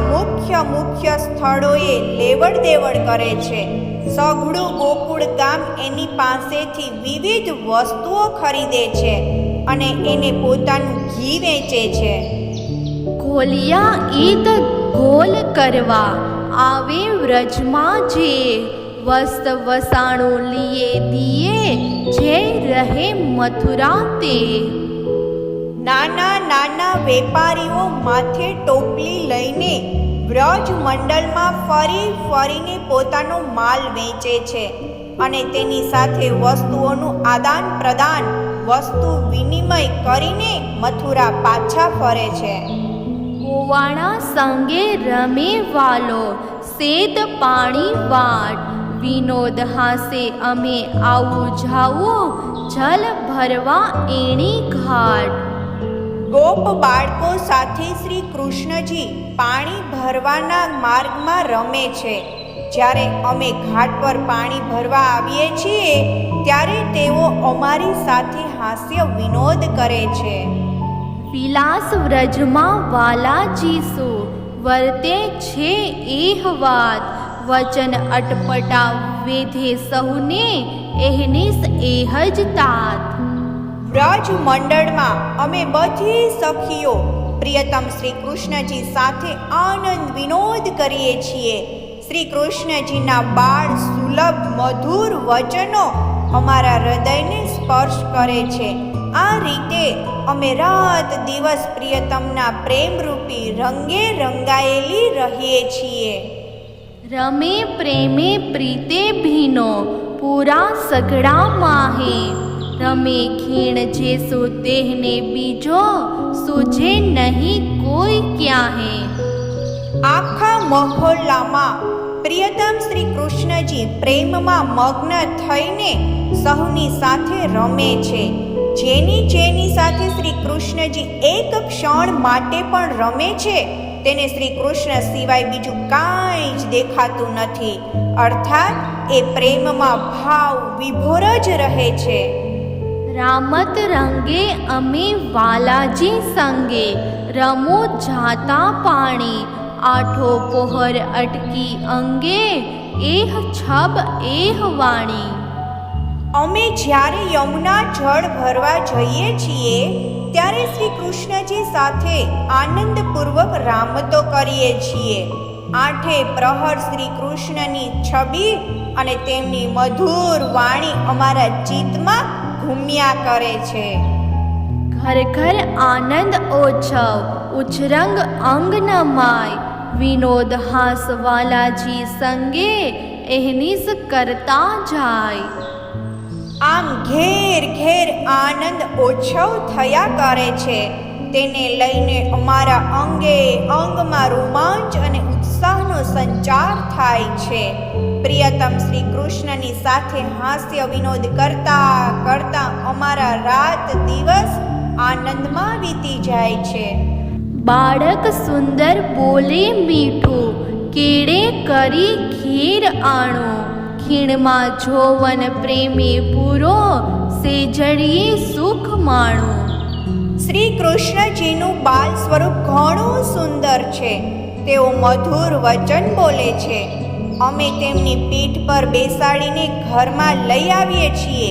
મુખ્ય સ્થળોએ લેવડ દેવડ કરે છે. સઘળું ગોકુળ ગામ એની પાસેથી વિવિધ વસ્તુઓ ખરીદે છે અને એને પોતાનું ઘી વેચે છે. ઘોલિયા ઈદ ગોલ કરવા, આવે વ્રજમાં જે. વસ્ત વસાણું લીએ દીએ, જે રહે મથુરા તે. નાના નાના ત્યાંના વેપારીઓ માથે ટોપલી લઈને વ્રજ મંડળમાં ફરી ફરીને પોતાનો માલ વેચે છે અને તેની સાથે વસ્તુઓનું આદાન પ્રદાન, વસ્તુ વિનિમય કરીને મથુરા પાછા ફરે છે. ગોવાણા સંગે રમે વાલો, સેદ પાણી વાટ, વિનોદ હાસે અમે આવું જાવું, જલ ભરવા એણી ઘાટ. ગોપ બાળકો સાથે શ્રી કૃષ્ણજી પાણી ભરવાના માર્ગમાં રમે છે. જ્યારે અમે ઘાટ પર પાણી ભરવા આવીએ છીએ ત્યારે તેઓ અમારી સાથે હાસ્ય વિનોદ કરે છે. વિલાસ વ્રજમાં વાલાજીસુ, વર્તે છે એહ વાત, વચન અટપટા વેધે સહુને, એહનીસ એહ જ તાત. વ્રજ મંડળમાં અમે બધી સખીઓ પ્રિયતમ શ્રી કૃષ્ણજી સાથે આનંદ વિનોદ કરીએ છીએ. શ્રી કૃષ્ણજીના બાળ સુલભ મધુર વચનો અમારા હૃદયને સ્પર્શ કરે છે. આ રીતે અમે રાત દિવસ પ્રિયતમના પ્રેમરૂપી રંગે રંગાયેલી રહીએ છીએ. રમે પ્રેમે પ્રીતે ભીનો, પૂરા સઘળા માહે, રમે ખીણ જેસુ તેહને બીજો, સુજે નહીં કોઈ ક્યાહે. આખા મહોલ્લામાં પ્રિયતમ શ્રી કૃષ્ણજી પ્રેમમાં મગ્ન થઈને સહુની સાથે રમે છે. જેની સાથે શ્રી કૃષ્ણજી એક ક્ષણ માટે પણ રમે છે તેને શ્રી કૃષ્ણ સિવાય બીજું કાંઈ જ દેખાતું નથી. અર્થાત એ પ્રેમમાં ભાવ વિભોર જ રહે છે. રામત રંગે અમે વાલાજી સંગે, રમો જાતા પાણી, આઠો પોહર અટકી અંગે, એહ છબ એહ વાણી. અમે જ્યારે યમુના જળ ભરવા જઈએ છીએ ત્યારે શ્રી કૃષ્ણજી સાથે આનંદપૂર્વક રામતો કરીએ છીએ. આઠે પ્રહર શ્રી કૃષ્ણની છબી અને તેમની મધુર વાણી અમારા ચિત્તમાં ઘૂમ્યા કરે છે. ઘર ઘર આનંદ ઓછવ, ઉછરંગ અંગ નમાય, વિનોદ હાસ વાલાજી સંગે, એહનીસ કરતા જાય. આમ ઘેર ઘેર આનંદ ઓછવ થયા કરે છે. તેને લઈને અમારા અંગે અંગમાં રોમાંચ અને ઉત્સાહનો સંચાર થાય છે. પ્રિયતમ શ્રી કૃષ્ણની સાથે હાસ્ય વિનોદ કરતા કરતા અમારા રાત દિવસ આનંદમાં વીતી જાય છે. બાળક સુંદર બોલે મીઠું, કેળે કરી ખીર આણો, ખીણમાં જોવન પ્રેમી પૂરો, સેજડીએ સુખ માણો. શ્રી કૃષ્ણજીનું બાલ સ્વરૂપ ઘણું સુંદર છે. તેઓ મધુર વચન બોલે છે. અમે તેમની પીઠ પર બેસાડીને ઘરમાં લઈ આવીએ છીએ.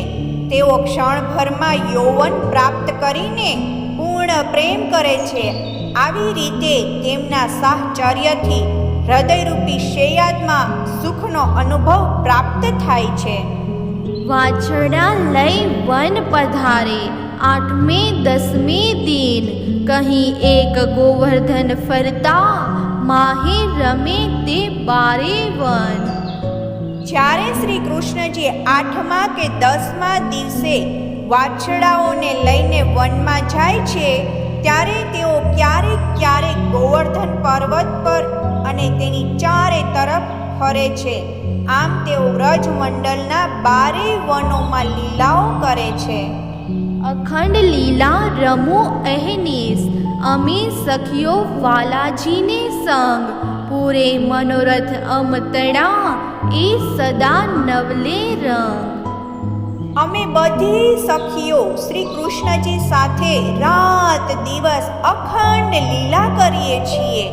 તેઓ ક્ષણભરમાં યૌવન પ્રાપ્ત કરીને પૂર્ણ પ્રેમ કરે છે. આવી રીતે તેમના સાહચર્યથી હૃદયરૂપી શેયાદમાં સુખનો અનુભવ પ્રાપ્ત થાય છે. વાછરડા લઈ વન પધારે, આઠમે દસમે દિન, કહી એક ગોવર્ધન ફરતા, માહે રમે તે બારે વન. જ્યારે શ્રી કૃષ્ણજી 8મા કે 10મા દિવસે વાછરડાઓને લઈને વનમાં જાય છે ત્યારે તેઓ ક્યારેક ક્યારેક ગોવર્ધન પર્વત પર અને તેની ચારે તરફ ફરે છે. આમ તેઓ વ્રજમંડળના બારે વનોમાં લીલાઓ કરે છે. અખંડ લીલા રમો અહનીસ, અમે સખીઓ વાલાજીને સંગ, પૂરે મનોરથ અમતડા, એ સદા નવલે રંગ. અમે બધી સખીઓ શ્રી કૃષ્ણજી સાથે રાત દિવસ અખંડ લીલા કરીએ છીએ.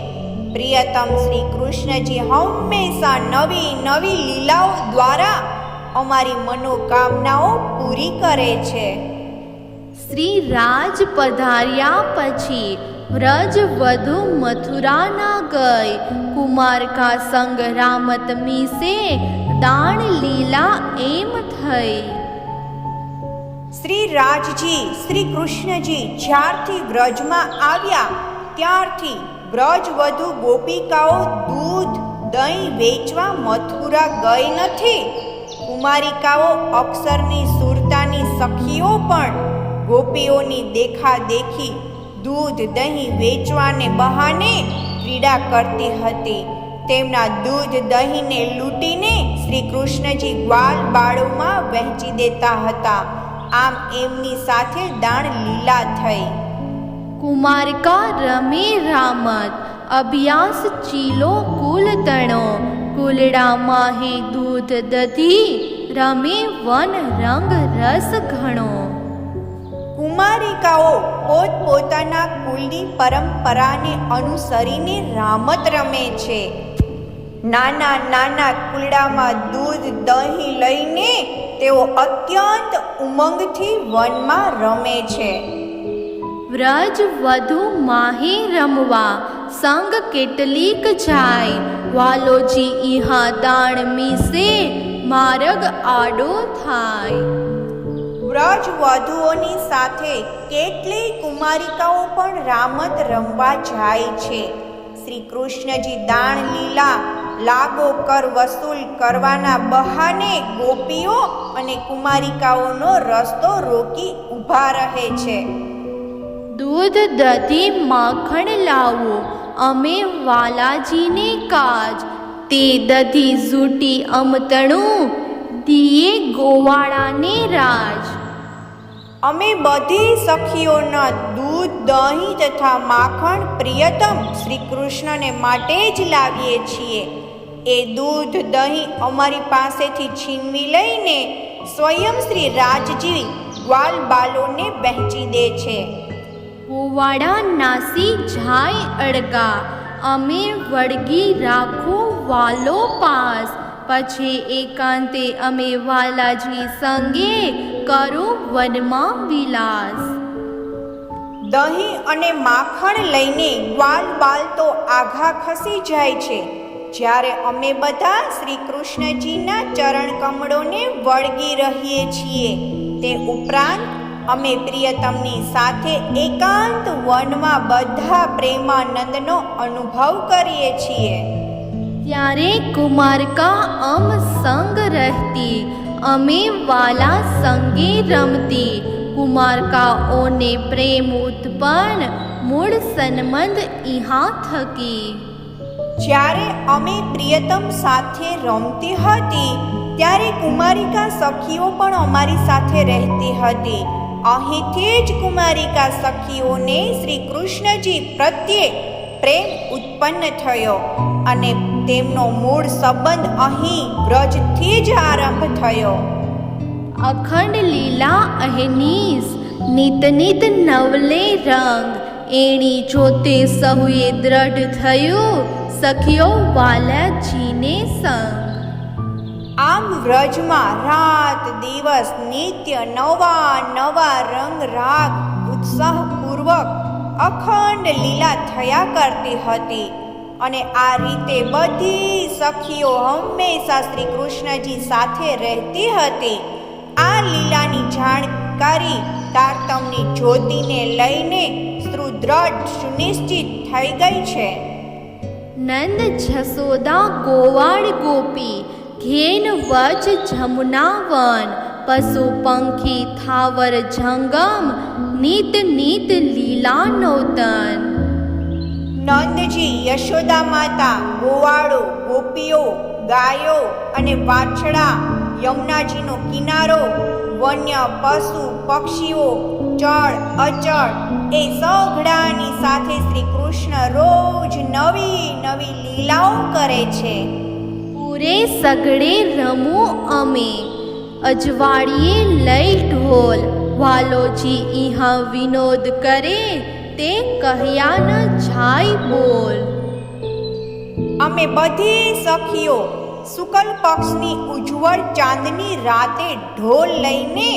પ્રિયતમ શ્રી કૃષ્ણજી હંમેશા નવી નવી લીલાઓ દ્વારા અમારી મનોકામનાઓ પૂરી કરે છે. શ્રી રાજ પધાર્યા પછી વ્રજ વધુ મથુરાના ગઈ, કુમારકા સંગ રામત મીસે, દાણ લીલા એમ થઈ. શ્રી રાજજી શ્રી કૃષ્ણજી જ્યારથી વ્રજમાં આવ્યા ત્યારથી વ્રજવધુ ગોપિકાઓ દૂધ દહીં વેચવા મથુરા ગઈ નથી. કુમારિકાઓ અક્ષરની સુરતાની સખીઓ પણ ગોપીઓની દેખાદેખી દૂધ દહીં વેચવાને બહાને ક્રીડા કરતી હતી. તેમના દૂધ દહીંને લૂંટીને શ્રી કૃષ્ણજી ગ્વાલ બાળોમાં વહેંચી દેતા હતા. આમ એમની સાથે દાણ લીલા થઈ. કુમારિકા રમે રામત અભ્યાસ ચીલો કુલ તણો કુલડા માહે દૂધ દધી રમે વન રંગ રસ ઘણો. કુમારિકાઓ પોતપોતાના કુલની પરંપરાને અનુસરીને રામત રમે છે. નાના નાના કુલડામાં દૂધ દહીં લઈને તેઓ અત્યંત ઉમંગથી વનમાં રમે છે. વ્રજ વધુ માહે રમવા સંગ કેટલીક જાય વાલોજી ઇહા દાણ મીસે માર્ગ આડો થાય. વ્રજ વધુઓની સાથે કેટલીય કુમારિકાઓ પણ રામત રમવા જાય છે. શ્રી કૃષ્ણજી દાણ લીલા લાગો કર વસૂલ કરવાના બહાને ગોપીઓ અને કુમારિકાઓનો રસ્તો રોકી ઊભા રહે છે. દૂધ દધી માખણ લાવો અમે વાલાજીને કાજ તે દધી ઝૂટી અમતણું દિયે ગોવાળાને રાજ. અમે બધી સખીઓના દૂધ દહીં તથા માખણ પ્રિયતમ શ્રી કૃષ્ણને માટે જ લાવીએ છીએ. એ દૂધ દહીં અમારી પાસેથી છીનવી લઈને સ્વયં શ્રી રાજજી ગ્વાલ બાલોને વહેંચી દે છે. ગોવાળા નાસી જાય અડગા અમે વળગી રાખો વાલો પાસ પછી એકાંતે અમે વાલાજી સંગે કરો વનમાં વિલાસ. દહીં અને માખણ લઈને ગ્વાલ બાલ તો આઘા ખસી જાય છે. જ્યારે અમે બધા શ્રી કૃષ્ણજીના ચરણ કમળોને વળગી રહીએ છીએ તે ઉપરાંત અમે પ્રિયતમની સાથે એકાંત વનમાં બધા પ્રેમાનંદનો અનુભવ કરીએ છીએ. ત્યારે કુમારિકા અમ સંગ રહેતી અમે વાલા સંગે રમતી. કુમારિકાઓને પ્રેમ ઉત્પન્ન મૂળ સંબંધ ઇહા થકી. જ્યારે અમે પ્રિયતમ સાથે રમતી હતી ત્યારે કુમારિકા સખીઓ પણ અમારી સાથે રહેતી હતી. અહીંથી જ કુમારિકા સખીઓને શ્રી કૃષ્ણજી પ્રત્યે પ્રેમ ઉત્પન્ન થયો અને તેમનો મૂળ સંબંધ અહીં વ્રજથી જ આરંભ થયો. અખંડ લીલા અહનીસ નિત નિત નવલે રંગ એણી જોતે સહુએ દ્રઢ થયું સખીઓ વાલાજીને સંગ. આમ વ્રજમાં રાત દિવસ નિત્ય નવા નવા રંગ રાગ ઉત્સાહપૂર્વક અખંડ લીલા થયા કરતી હતી અને આ રીતે બધી સખીઓ હંમેશા શ્રી કૃષ્ણજી સાથે રહેતી હતી. આ લીલાની જાણકારી તારતમની જ્યોતિને લઈને સુદૃઢ સુનિશ્ચિત થઈ ગઈ છે. નંદ જસોદા ગોવાળ ગોપી ઘેન વચ જમુના વન પશુ પંખી થાવર જંગમ નિત નિત લીલા નૌતન. નંદજી યશોદા માતા ગોવાળો ગોપીઓ ગાયો અને વાછડા યમુનાજીનો કિનારો વન્ય પશુ પક્ષીઓ ચળ અચળ એ સઘળાની સાથે શ્રી કૃષ્ણ રોજ નવી નવી લીલાઓ કરે છે. પૂરે સગડે રમું અમે અજવાળીએ લઈ ઢોલ વાલોજી ઇહા વિનોદ કરે તે કહ્યા ન જાય બોલ. અમે બધી સખીઓ શુક્લ પક્ષની ઉજ્જવળ ચાંદની રાતે ઢોલ લઈને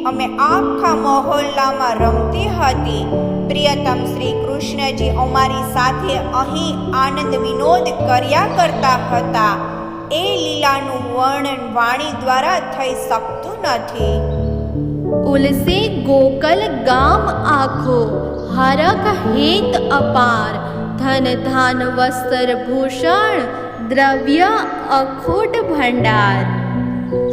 અમે આખા મહોલ્લામાં રમતી હતી. પ્રિયતમ શ્રી કૃષ્ણજી અમારી સાથે અહીં આનંદ વિનોદ કર્યા કરતા હતા. એ લીલાનું વર્ણન વાણી દ્વારા થઈ શકતું નથી. ઉલસે ગોકલ ગામ આખો, હરખ હેત અપાર, ધન ધાન વસ્ત્ર ભૂષણ, દ્રવ્ય અખૂટ ભંડાર.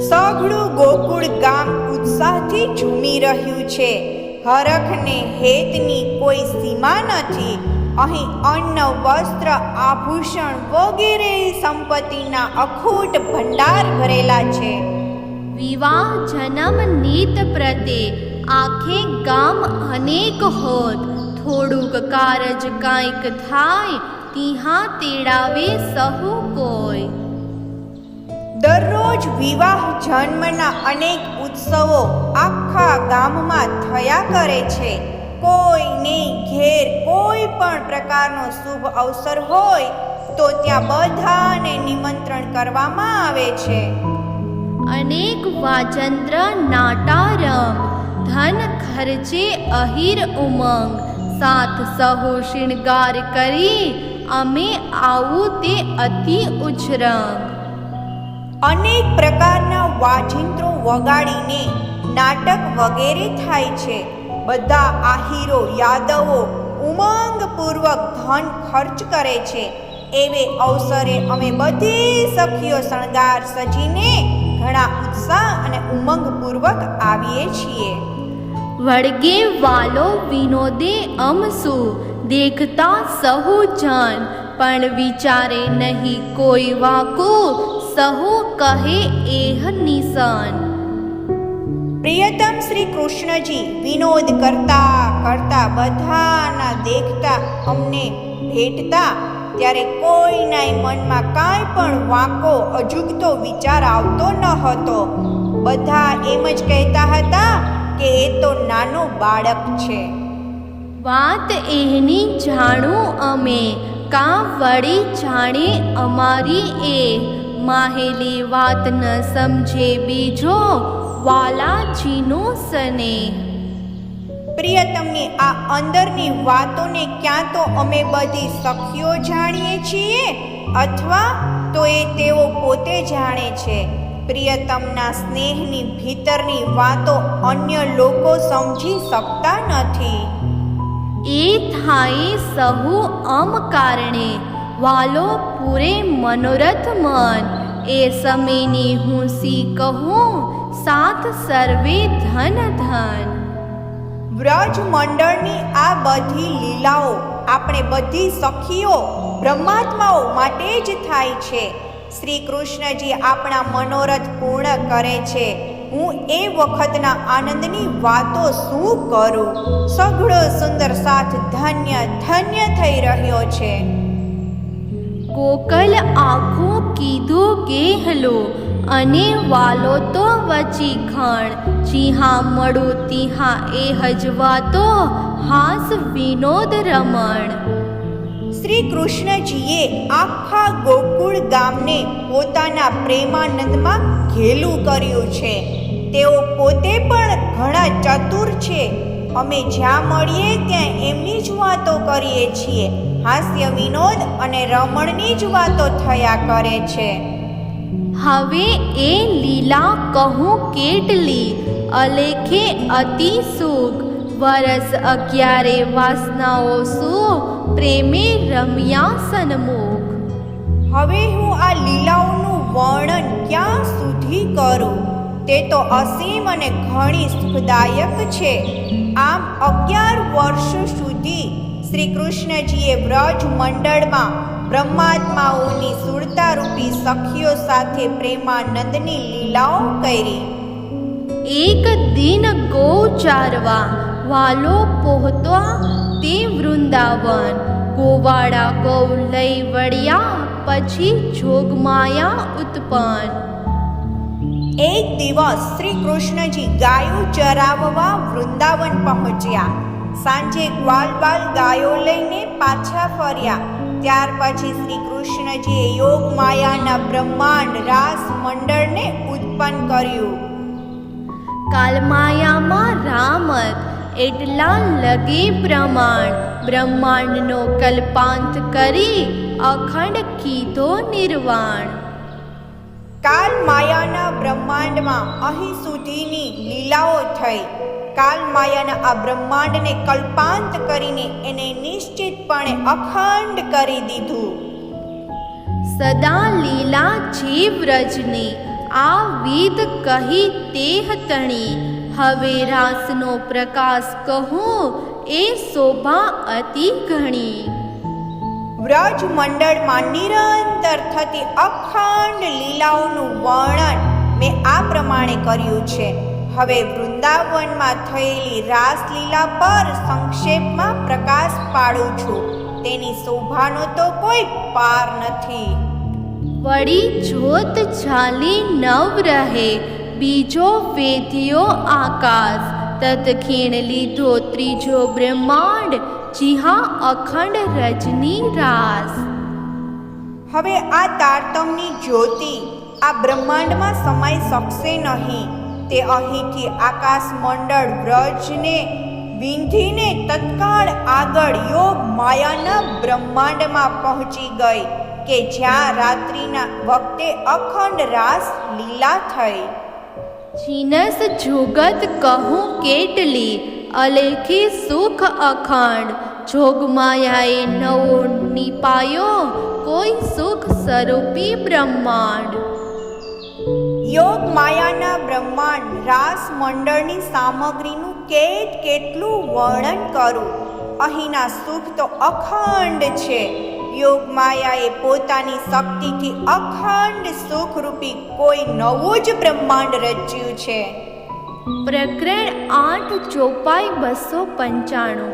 સઘળું ગોકુળ ગામ ઉત્સાહથી ઝૂમી રહ્યું છે. હરખને હેતની કોઈ સીમા નથી. અહીં અન્ન, વસ્ત્ર, આભૂષણ વગેરે સંપત્તિના અખૂટ ભંડાર ભરેલા છે. વિવાહ જન્મ નીત પ્રતે આખે ગામ અનેક હોત, થોડુંક કારજ કાંઈક થાય, તિહા તેડાવે સહુ કોઈ. દરરોજ વિવાહ જન્મના અનેક ઉત્સવો આખા ગામમાં થયા કરે છે. કોઈને ઘેર કોઈ પણ પ્રકારનો શુભ અવસર હોય તો ત્યાં બધાને નિમંત્રણ કરવામાં આવે છે. અનેક વાજંત્ર નાટારંભ, ધન ખર્ચે અહિર ઉમંગ, સાથ સહુ શિણગાર કરી, અમે આવું તે અતિ ઉછરંગ. અનેક પ્રકારના વાજિંત્રો વગાડીને નાટક વગેરે થાય છે. બધા આહીરો યાદવો ઉમંગપૂર્વક ધન ખર્ચ કરે છે. એવે અવસરે અમે બધી સખીઓ શણગાર સજીને ઘણા ઉત્સાહ અને ઉમંગપૂર્વક આવીએ છીએ. વળગે વાલો વિનોદે અમસુ, દેખતા સહુ જન, પણ વિચારે નહીં કોઈ વાકુ, સહુ કહે એહ નિસન. પ્રિયતમ શ્રી કૃષ્ણજી વિનોદ કરતા કરતા બધાના દેખતા અમને ભેટતા, ત્યારે કોઈનાય મનમાં કાંઈ પણ વાંકો અજુગતો વિચાર આવતો ન હતો. બધા એમ જ કહેતા હતા કે એ તો નાનો બાળક છે. વાત એહની જાણું અમે, કાં વળી જાણે અમારી એ, માહેલી વાત ન સમજે બીજો, વાલાજીનો સ્નેહ. પ્રિયતમની આ અંદરની વાતોને ક્યાં તો અમે બધી સખીઓ જાણીએ છીએ અથવા તો એ તેઓ પોતે જાણે છે. પ્રિયતમના સ્નેહની ભીતરની વાતો અન્ય લોકો સમજી શકતા નથી. એ થાય સહુ અમ કારણે, વાલો પૂરે મનોરથ મન, એ સમેની હું સી કહું, સાથ સર્વે ધન ધન. વ્રજ મંડળની આ બધી લીલાઓ આપણે બધી સખીઓ બ્રહ્માત્માઓ માટે જ થાય છે. શ્રી કૃષ્ણજી આપણા મનોરથ પૂર્ણ કરે છે. હું એ વખતના આનંદની વાતો શું કરું. સઘળો સુંદર સાથ ધન્ય ધન્ય થઈ રહ્યો છે. ગોકલ આખું કીધું ગેહલો, અને વાલો તો વચી ખણ, જીહા મળું તીહા એ હજવાતો, હાસ વિનોદ રમણ. શ્રી કૃષ્ણજીએ આખા ગોકુળ ગામને પોતાના પ્રેમાનંદમાં ઘેલું કર્યું છે. તેઓ પોતે પણ ઘણા ચતુર છે. અમે જ્યાં મળીએ ત્યાં એમની જ વાતો કરીએ છીએ. હાસ્ય વિનોદ અને રમણની જ વાતો થયા કરે છે. હવે એ લીલા કહું કેટલી, અલેખે અતિ સુખ, વરસ 11 વાસનાઓ સુખ, પ્રેમે રમ્યા સન્મુખ. હવે હું આ લીલાઓનું વર્ણન ક્યાં સુધી કરું. તે તો અસીમ અને ઘણી સુખદાયક છે. આમ 11 વર્ષ સુધી શ્રી કૃષ્ણજીએ વ્રજ મંડળમાં બ્રહ્માત્માઓની સુરતારૂપી સખીઓ સાથે પ્રેમાનંદની લીલાઓ કરી. એક દિન ગૌ ચારવા વાલો પહોંચવા તે વૃંદાવન, ગોવાળા ગૌ લઈ વળ્યા પછી જોગમાયા ઉત્પન્ન. એક દિવસ શ્રી કૃષ્ણજી ગાયો ચરાવવા વૃંદાવન પહોંચ્યા. સાંજે ગ્વાલ ગાયો લઈને પાછા ફર્યા. ત્યાર પછી શ્રી કૃષ્ણજીએ યોગ માયાના બ્રહ્માંડ રાસ મંડળને ઉત્પન્ન કર્યું. કાલમાયામાં રામત, એટલા લગે પ્રમાણ, બ્રહ્માંડનો કલ્પાંત કરી, અખંડ કીધો નિર્વાણ. કાલ માયાના બ્રહ્માંડમાં અહીં સુધીની લીલાઓ થઈ. કાલમાયાના આ બ્રહ્માંડને કલ્પાંત કરીને એને નિશ્ચિતપણે અખંડ કરી દીધું. સદા લીલા જીવ રજની આ વિધ કહી તેહ તણી, હવે રાસનો પ્રકાશ કહું એ શોભા અતિ ઘણી. વ્રજ મંડળમાં નિરંતર થતી અખંડ લીલાઓનું વર્ણન મેં આ પ્રમાણે કર્યું છે. હવે વૃંદાવનમાં થયેલી રાસલીલા પર સંક્ષેપમાં પ્રકાશ પાડું છું. તેની શોભાનો તો કોઈ પાર નથી. વળી જ્યોત ઝાલી નવ રહે, બીજો વેધ્યો આકાશ, તત ખીણ લીધો ત્રીજો બ્રહ્માંડ, જીહા અખંડ રજની રાસ. હવે આ તારતમની જ્યોતિ આ બ્રહ્માંડમાં સમાઈ શકશે નહીં. તે અહીંથી આકાશ મંડળ વ્રજને વિંધીને તત્કાળ આગળ યોગ માયાના બ્રહ્માંડમાં પહોંચી ગઈ કે જ્યાં રાત્રિના વખતે અખંડ રાસ લીલા થઈ. જીનસ જુગત કહું કેટલી, અલેખી સુખ અખંડ, જોગમાયાએ નવો નિપાયો, કોઈ સુખ સ્વરૂપી બ્રહ્માંડ. યોગ માયાના બ્રહ્માંડ રાસ મંડળની સામગ્રીનું કેટલું વર્ણન કરું. અહીંના સુખ તો અખંડ છે. યોગ માયાએ પોતાની શક્તિથી અખંડ સુખરૂપી કોઈ નવું જ બ્રહ્માંડ રચ્યું છે. પ્રકરણ 8 ચોપાઈ 295.